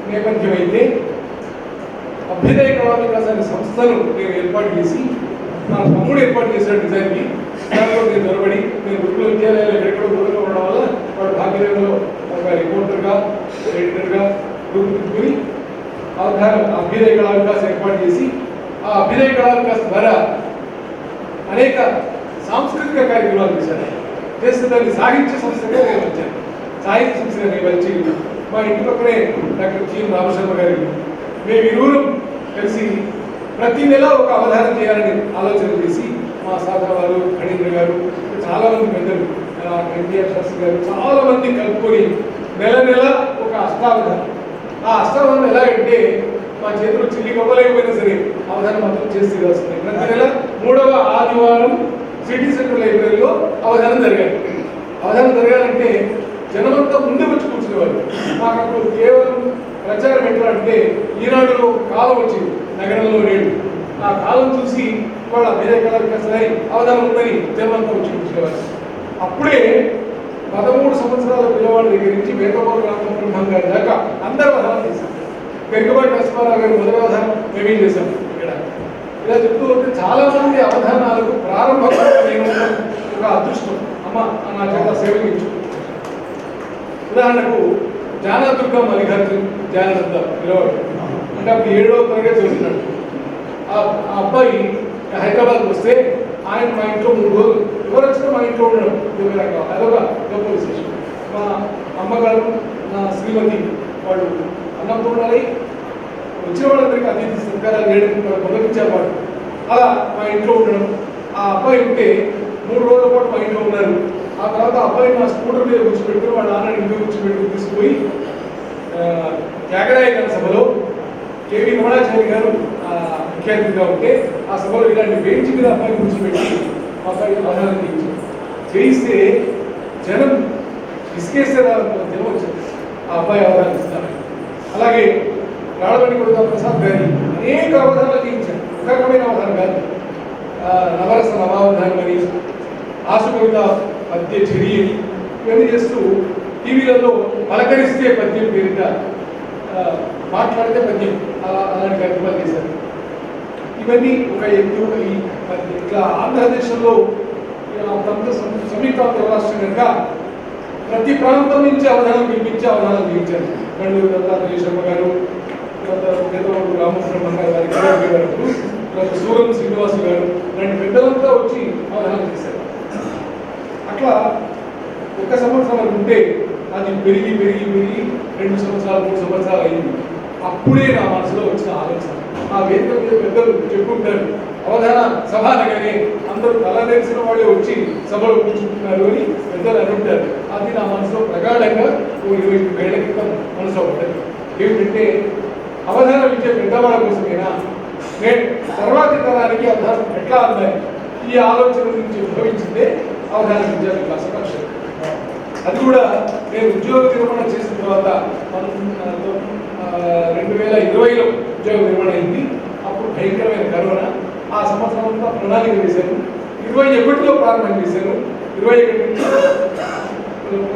నేపథ్యం అయితే అభ్యుదయ కళా వికాస అనే సంస్థను నేను ఏర్పాటు చేసి నా తమ్ముడు ఏర్పాటు చేశాడు డిజైన్కి. దానిలో నేను నిలబడి నేను గురుకుల విద్యాలయాలు ఎక్కడెక్కడ దూరంగా ఉండడం వల్ల వాడు భాగ్యనగరంలో ఒక రిపోర్టర్గా ఎడిటర్గా రూపుదిద్దుకుని అభ్యుదయ కళా వికాసం ఏర్పాటు చేసి ఆ అభ్యుదయ కళా వికాసం ద్వారా అనేక సాంస్కృతిక కార్యక్రమాలు చేశాను. చేస్తే దాన్ని సాహిత్య సంస్థగా నేను వచ్చాను. సాహిత్య సంస్థగా నేను వచ్చి మా ఇంటి పక్కనే డాక్టర్ జీఎం రామశర్మ గారి మేము ఇరువురు కలిసి ప్రతి నెల ఒక అవధానం చేయాలని ఆలోచన చేసి మా సాధన వారు ఖణీంద్ర గారు చాలా మంది పెద్దలు ఎన్టీఆర్ శాస్త్రి గారు చాలా మంది కలుపుకొని నెల నెల ఒక అష్టావధానం. ఆ అష్టావధానం ఎలాగంటే మా చేతులు చిల్లి కవ్వలేకపోయినా సరే అవధానం మాత్రం చేసి వస్తుంది. ప్రతి నెల 3వ ఆదివారం సిటీ సెంట్రల్ లైబ్రరీలో అవధానం జరగాలి. అవధానం జరగాలంటే జనమంతా ముందే వచ్చి కూర్చునేవారు. మాకు అప్పుడు కేవలం ప్రచారం ఎట్లా అంటే ఈనాడులో కాలం వచ్చింది నగరంలో నేడు. ఆ కాలం చూసి వాళ్ళ అభ్యుదయ కళా వికాసమై అవధానం ఉందని జనమంతా వచ్చి కూర్చునేవారు. అప్పుడే 13 సంవత్సరాల పిల్లవాడి దగ్గర నుంచి వేదపాలు రామబ్రహ్మం గారి దాకా అందరూ అవధానం చేశారు. గరికపాటి నరసింహారావు గారు మొదటి అవధానం మేమే చేశాం ఇక్కడ. ఇలా చెప్తూ ఉంటే చాలా మంది అవధానాలకు ప్రారంభంగా నేను ఒక అదృష్టం అమ్మ నా చేత సేవలు ఇచ్చుకుంటాను. ఉదాహరణకు జానాదుర్గం మల్లికార్జున్ జానంద పిలవాడు అంటే అప్పుడు 7వ తరగతి చదువుతున్నాడు. ఆ అబ్బాయి హైదరాబాద్కి వస్తే ఆయన మా ఇంట్లో 3 రోజులు ఎవరు వచ్చినా మా ఇంట్లో ఉండడం అదొక గొప్ప విశేషం. మా అమ్మగారు నా శ్రీమతి వాళ్ళు అన్నంతో ఉండాలి. వచ్చిన వాళ్ళందరికీ అతిథి సత్కారాలు చేయడం మొదలుపించారు వాళ్ళు. అలా మా ఇంట్లో ఉండడం. ఆ అబ్బాయి ఉంటే 3 రోజుల పాటు మా ఇంట్లో ఉన్నారు. ఆ ఆ తర్వాత అబ్బాయి నా స్కూటర్ మీద కూర్చోబెట్టి వాళ్ళ నాన్న ఇంట్లో కూర్చోబెట్టి తీసుకుపోయి త్యాగరాయ గారి సభలో కేవీ రమణాచారి గారు ముఖ్య అతిథిగా ఉంటే ఆ సభలో ఇలాంటి బెంచ్ మీద అబ్బాయి కూర్చోబెట్టి అబ్బాయి అవధానం చేయిస్తే జనం ఇసుకేస్తే జనం వచ్చారు ఆ అబ్బాయి అవధానం ఇస్తారు. అలాగే రాళ్ళబడి కొడుతా ప్రసాద్ గారి అనేక అవధానాలు చేయించారు. ఒక రకమైన అవధానం కాదు, నవరస నవావధానం అని, ఆసు కవిత పద్య చెరి అని ఇవన్నీ చేస్తూ టీవీలలో పలకరిస్తే పద్యం పేరిట మాట్లాడితే పద్యం అలాంటి కార్యక్రమాలు చేశారు. ఇవన్నీ ఒక ఎత్తు. ఇట్లా ఆంధ్రదేశంలో సంయుక్త రాష్ట్రం కనుక ప్రతి ప్రాంతం నుంచి అవధానం పిలిపించి అవధానం చేయించారు. కళ్ళు దత్తాత్రేయ శర్మ గారు, రామకృష్ణ గారు, సూరం శ్రీనివాసు గారు లాంటి పెద్దలంతా వచ్చి అవధానం చేశారు. అట్లా ఒక సంవత్సరం ఉంటే అది పెరిగి పెరిగి పెరిగి 2 సంవత్సరాలు 3 సంవత్సరాలు అయింది. అప్పుడే నా మనసులో వచ్చిన ఆలోచన, ఆ వేదిక మీద పెద్దలు చెప్పుకుంటారు అవధాన సభ అనగానే అందరూ తల తెలిసిన వాళ్ళే వచ్చి సభలో కూర్చుంటున్నారు అని పెద్దలు అనుకుంటారు. అది నా మనసులో ప్రగాఢంగా 25 ఏళ్ల క్రితం మనసులో పడ్డది. ఏమిటంటే అవధానం ఇచ్చే పెద్దవాళ్ళ కోసమేనా, నేను తర్వాతి తరానికి అవధానం ఎట్లా అందాయి, ఈ ఆలోచన నుంచి ఉద్భవించిందే అవధాన విద్యా వికాస పరిషత్. అది కూడా నేను ఉద్యోగ విరమణ చేసిన తర్వాత 2020లో ఉద్యోగ విరమణ అయింది. అప్పుడు భయంకరమైన కరోనా. ఆ సంవత్సరం అంతా ప్రణాళిక వేశాను. 21లో ప్రారంభం చేశాను. 21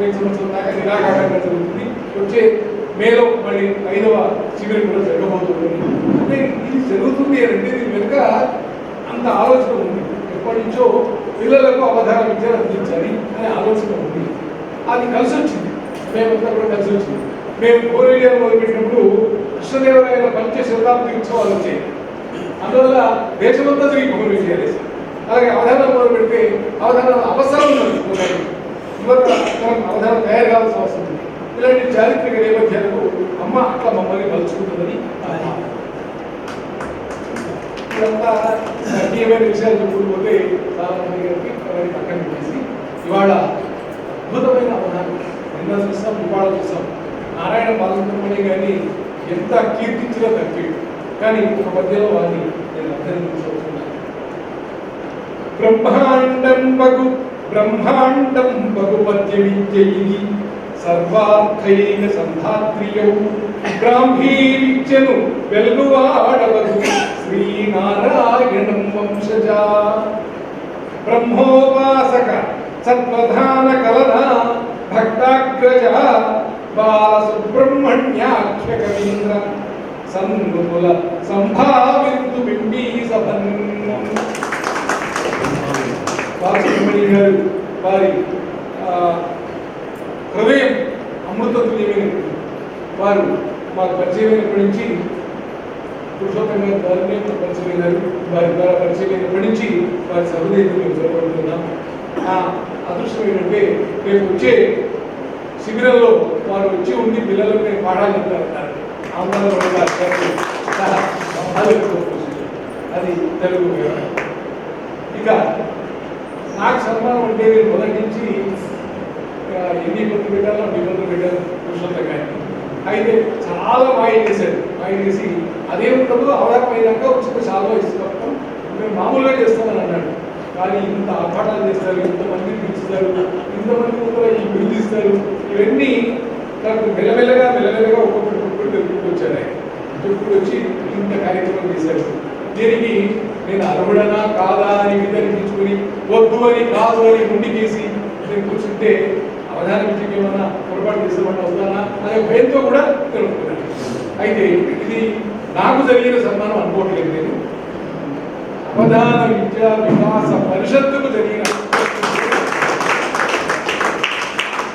నుంచి సంవత్సరం దాకా నిరాకారంగా జరుగుతుంది. వచ్చే మేలో మళ్ళీ 5వ శిబిరం కూడా జరగబోతుంది. అంటే ఇది జరుగుతుంది అంటే దీని వెనుక అంత ఆలోచన ఉంది. ఎప్పటి నుంచో పిల్లలకు అవధాన విద్యను అందించాలి అనే ఆలోచన ఉంది. అది కలిసి వచ్చింది, మేమంతా కూడా కలిసి వచ్చింది. మేము కోరేలియాలో మొదలుపెట్టినప్పుడు కృష్ణదేవరాయల 5వ శతాబ్ది ఉత్సవాలు వచ్చాయి. అందువల్ల దేశమంతా తిరిగి పనులు చేయాలి. అలాగే అవధానం మొదలు పెడితే అవధానం అవసరం ఉన్నది, యువత అవధానం తయారు కావాల్సిన అవసరం ఉంది. ఇలాంటి చారిత్రక నేపథ్యాలకు అమ్మ అట్లా మమ్మల్ని మలుచుకుంటుందని ఇదంతా సత్యమైన విషయాలు చెప్పుకుంటే చాలా మంది గారికి పక్కన పెట్టేసి ఇవాళ అద్భుతమైన అవధానం నిన్న చూస్తాం, ఇవాళ చూస్తాం. నారాయణ బాలసుబ్రహ్మణ్యం గారిని ఎంత కీర్తించినా తక్కువ, కానీ ఒక మధ్యలో వారిని నేను అభినందించబోతున్నాను. బ్రహ్మాండం బగు పద్య విద్య ఇది సర్వార్థైక సంధాత్రియౌ బ్రాహ్మీ విద్యను వెలుగువాడవదు శ్రీనారాయణం వంశజా బ్రహ్మోపాసక సత్వధాన కలన భక్తాగ్రజ బాలసుబ్రహ్మణ్యాఖ్య కవీంద్ర సన్నుల సంభావింతు బింబీ సభన్నం. బాలసుబ్రహ్మణ్యం గారు వారి హృదయం అమృతతుల్యమైన వారు మాకు పరిచయమైనప్పటి నుంచి పురుషోత్తం గారి ద్వారానే పరిచయమైనారు. వారి ద్వారా పరిచయమైనప్పటి నుంచి వారి సహృదయంతో మేము జరగబడుతున్నాం. అదృష్టం ఏంటంటే రేపు వచ్చే శిబిరంలో వారు వచ్చి ఉండి పిల్లలకు నేను పాఠాలు చెప్తారంటారు. ఆంధ్రలో అది తెలుగు. ఇక నాకు సన్మానం అంటే నేను మొదటి నుంచి ఎన్ని ఇబ్బందులు పెట్టాలో అన్ని ఇబ్బందులు పెట్టాను పురుషోత్తం గారిని. అయితే చాలా మాయ చేశాడు. మాయ చేసి అదే ఉండదు అవగాహన అయినాక వచ్చిన చాలా ఇస్తాం, మేము మామూలుగా చేస్తామని అన్నాడు. కానీ ఇంత ఆపాటాలు చేస్తారు, ఇంతమందిని పిలుస్తారు, ఇంతమంది ముందు ఈ బిల్లు ఇస్తారు, ఇవన్నీ నాకు మెల్లమెల్లగా ఒక్కొక్కటి చెప్పుకుంటూ వచ్చాడు. ఆయన చెప్పుకుంటూ వచ్చి ఇంత కార్యక్రమం చేశాడు. దీనికి నేను అర్హుడనా కాదా అని వితరించుకుని వద్దు అని కాదు అని ముందుకేసి నేను కూర్చుంటే అవధాన విద్యకి ఏమన్నా పొరపాటు చేసేవాడిని అవుతానా అనే భయంతో కూడా తెలుపుకున్నాను. అయితే ఇది నాకు జరిగిన సన్మానం అనుకోవట్లేదు. నేను అవధాన విద్యా వికాస పరిషత్తుకు జరిగిన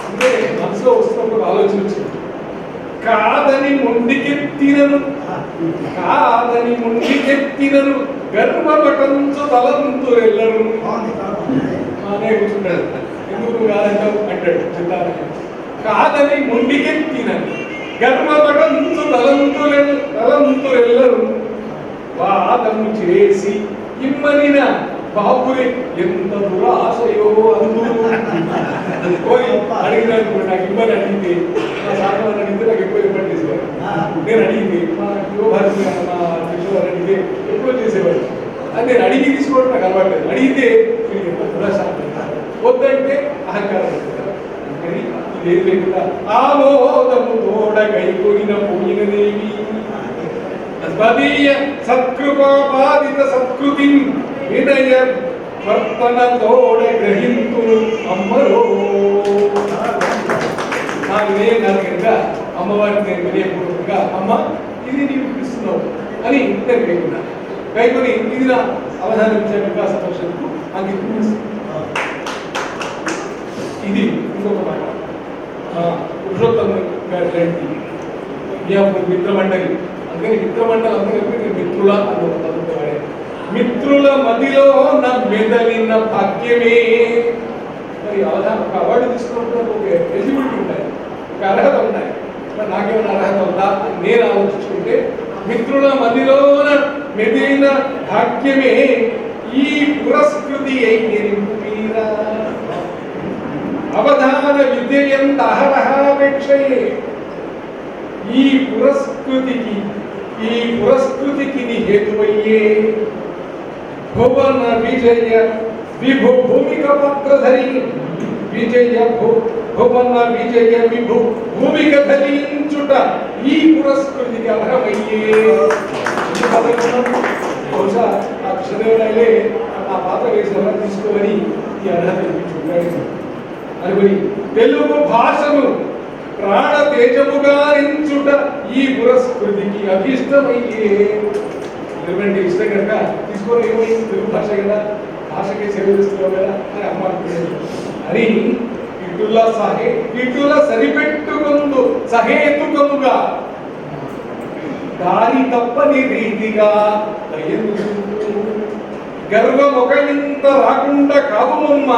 అంటే మనసులో వస్తున్నప్పుడు ఆలోచన వచ్చింది. కాదని ముండికెత్తినను గర్భపటంచు తలంతురెల్లరు అనే కూర్చుంటాడు. ఎందుకు కాదంటావు అంటాడు చిత్తాన్ని. కాదని ముండికెత్తినను గర్భపటంచు తలంతురెల్లరు వాదము చేసి ఇమ్మనిన బాపురే ఎంత దురాశయో అందరూ పోయి అడిగినాను. నాకు ఇబ్బంది అడిగింది, మా సాధన అడిగితే నాకు ఎక్కువ ఇబ్బంది చేసేవారు. నేను అడిగింది మా యువభారతి మా శిశువారు అడిగితే ఎక్కువ చేసేవారు. అది నేను అడిగి తీసుకోవడం నాకు అలవాట్లేదు. అడిగితే మీరు ఎంత దురాశ వద్దంటే అహంకారం. కానీ ఇదేం లేకుండా ఆమోదము తోడగైపోయిన పోయినదేవి తదీయ సత్కృపాపాదిత సత్కృతి వినయ వర్తన తోడ గ్రహింతు అమ్మరో. నా వినయనాలు కనుక అమ్మవారిని నేను వినయపూర్వకంగా అమ్మ ఇది నీవు ఇస్తున్నావు అని నేను కైకున్నా. కైకొని ఇది నా అవధాన విద్యా వికాస పరిషత్కు అంకితం. ఇది ఇంకొక మాట. పురుషోత్తమ గారి మిత్రమండలి, అందుకని మిత్రమండలి అందరూ నేను మిత్రుల అన్న ఒక పద్ధతి వాడాను. మిత్రుల మదిలో నా మెదలిన భాగ్యమే. మరి అవధాన ఒక అవార్డు తీసుకున్నప్పుడు ఒక ఎలిజిబిలిటీ ఉంటాయి, ఒక అర్హత ఉంటాయి. మరి నాకేమైనా అర్హత ఉందా నేను ఆలోచించుకుంటే మిత్రుల మదిలోన మెదిలిన భాగ్యమే ఈ పురస్కృతి అయి అవధాన విద్యంత అహరహాపేక్షయే. ఈ పురస్కృతికి హేతువయ్యే భువన విజయ విభు భూమిక పత్రధరి భువన విజయ విభు భూమిక ధరించుట ఈ పురస్కృతికి అర్హమయ్యే. బహుశా ఆ కృష్ణదేవరాయలే ఆ పాత్ర వేసి ఎవరు తీసుకోమని ఈ అర్హత ఇప్పించుకుంటాడు అనుకుని తెలుగు భాషను ప్రాణ తేజముగా నించుట ఈ పురస్కృతికి అభిష్టమయ్యే. ఎందుకంటే ఇష్టం కనుక తీసుకొని ఏమైంది, తెలుగు భాష కదా, భాషకే సేవిస్తున్నావు కదా అని అమ్మ అని ఇటుల సరిపెట్టుకుందు సహేతుకముగా దారి తప్పని రీతిగా గర్వమొక ఇంత రాకుండా కాపుమమ్మ,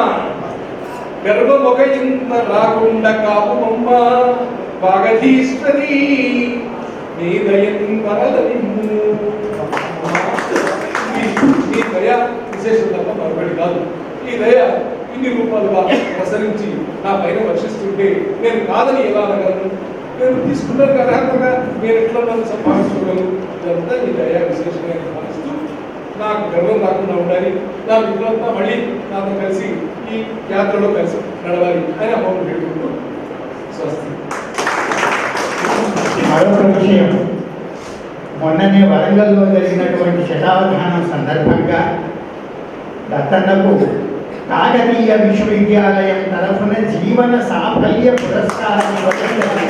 గర్వమొక ఇంత రాకుండా కాపుమమ్మ భాగధీశ్వరి నీ దయంతరలనిమ్ము. ఈ దయ విశేషం తప్ప మరొకటి కాదు. ఈ దయ ఇన్ని రూపాలుగా ప్రసరించి నా పైన వర్షిస్తుంటే నేను కాదని ఎలా అనగలను? నేను తీసుకున్నాను అర్హతగా నేను ఎట్లా నన్ను సంపాదించుకోగలను? ఇదంతా ఈ దయా విశేషంగా భావిస్తూ నాకు గర్వం రాకుండా ఉండాలి, నా మిత్రులంతా మళ్ళీ నాతో కలిసి ఈ యాత్రలో కలిసి నడవాలి అని అమ్మను పెట్టుకుంటూ స్వస్తి. మరొక విషయం, మొన్ననే వరంగల్లో జరిగినటువంటి శతావధానం సందర్భంగా దత్తన్నకు కాకతీయ విశ్వవిద్యాలయం తరఫున జీవన సాఫల్య పురస్కారం ఇవ్వడం జరిగింది.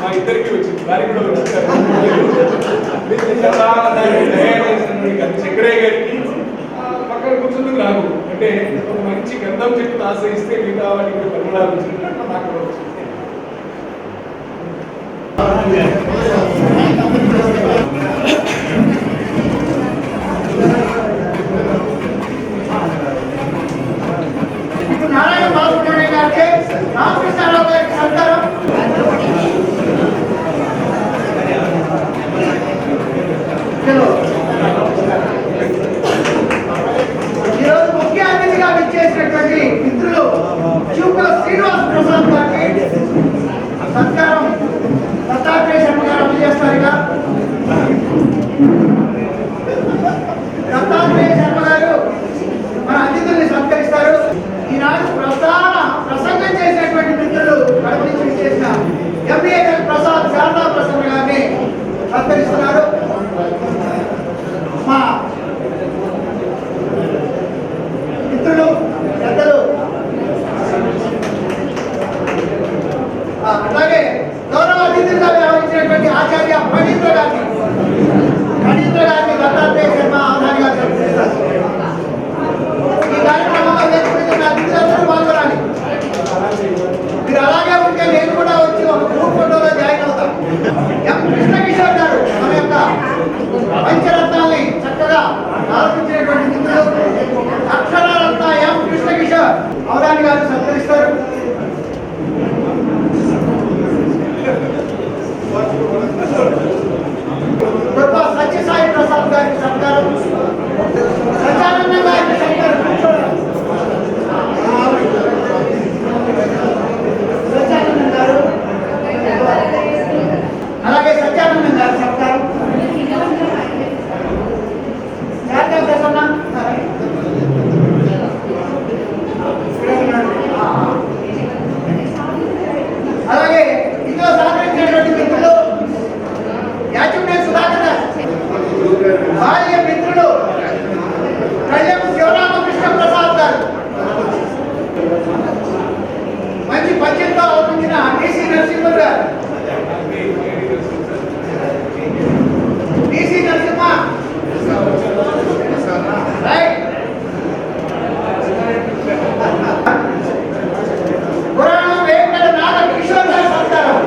మా ఇద్దరికి వచ్చింది, వారికి కూడా చక్రయ్య గారికి పక్కన కూర్చుందుకు నాకు అంటే ఒక మంచి గంధం చెట్టును ఆశ్రయిస్తే మిగతా వాటికి కూడా పరిమళాలు వచ్చినట్టు నాకు కూడా వచ్చింది. నారాయణ బాబు గారికి రామకృష్ణారావు గారికి సత్కారం. ఈరోజు ముఖ్య అతిథిగా విచ్చేసినటువంటి మిత్రులు చూపుల శ్రీనివాస్ ప్రసాద్ గారికి సత్కారం దత్తాత్రేయ శర్మ గారు అందజేస్తారుగా. దత్తాత్రేయ శర్మ గారు మన అతిథుల్ని సత్కరిస్తారు. ఈనాడు ప్రసంగం చేసినటువంటి మిత్రులు కడప నుంచి చేసిన ఎంబీఏ ప్రసాద్ శారదా ప్రసన్న గారిని సత్కరిస్తున్నారు. మా మిత్రులు పెద్దలు అలాగే గౌరవ అతిథులుగా వ్యవహరించినటువంటి ఆచార్య ఫణీంద్ర గారిని దత్తాత్రేయ శర్మ అవధాని గారు సత్కరిస్తారు. ఈ కార్యక్రమంలో వేసుకుంటున్న అతిథులందరూ పాల్గొనాలి. మీరు అలాగే ఉంటే నేను కూడా వచ్చి ఒక గ్రూప్ ఫోటోలో జాయిన్ అవుతాను. ఎం కృష్ణకిషోర్ గారు మన యొక్క పంచరత్నాల్ని చక్కగా ఆలోచించినటువంటి మిత్రులు అక్షరరత్న ఎం కృష్ణకిషోర్ అవధాని గారు సత్కరిస్తారు. నరసింహ గారు, డిసి నరసింహ, రైట్. పురాణం వేంకట నాగ కిషోర్ గారు సత్కారం.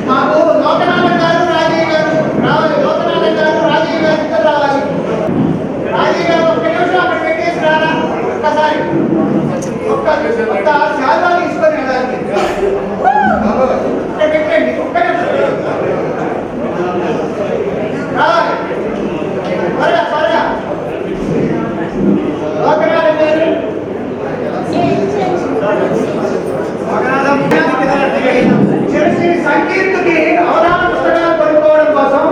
మాకు లోకనాథ గారు రాజీవ్ గారు రావాలి. లోకనాథ గారు రాజీవ్ గారు ఇద్దరు రావాలి. రాజీవ్ గారు ఒక్క నిమిషం అక్కడ పెట్టేసి రారా ఒక్కసారి. ఒక్క శాతాలు తీసుకొని వెళ్ళాలి. ఇక్కడ పెట్టండి ఒక్క నిమిషం రావాలి. త్వరగా త్వరగా. లోకనాథ గారు చెరుశ్రీ సంకీర్తికి అవధాన పుస్తకాలు కొనుక్కోవడం కోసం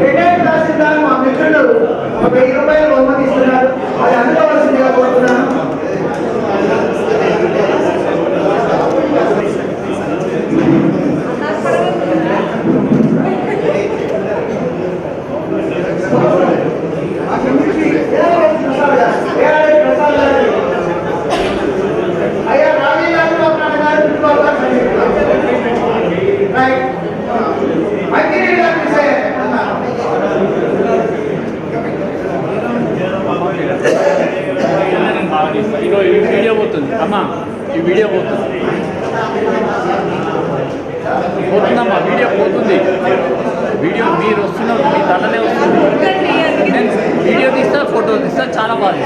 రిటైర్డ్ తహసీల్దార్ మా మిత్రులు ఒక 1000 రూపాయలు బహుమతి ఇస్తున్నారు. అది అందుకోవాల్సిందిగా కోరుతున్నాను. అయ్యా రాజీవ్ గారు, లోకనాథ గారు, ప్రిన్సిపాల్ గారు, రైట్. మంచినీళ్ళు గారు మిస్ అయ్యారు. ఈ వీడియో పోతుంది అమ్మా, ఈ వీడియో పోతుంది, పోతుందమ్మా, వీడియో పోతుంది. వీడియో మీరు వస్తున్నారు, మీ తల్లనే వస్తుంది. నేను వీడియో తీస్తా, ఫోటో తీస్తా, చాలా బాగా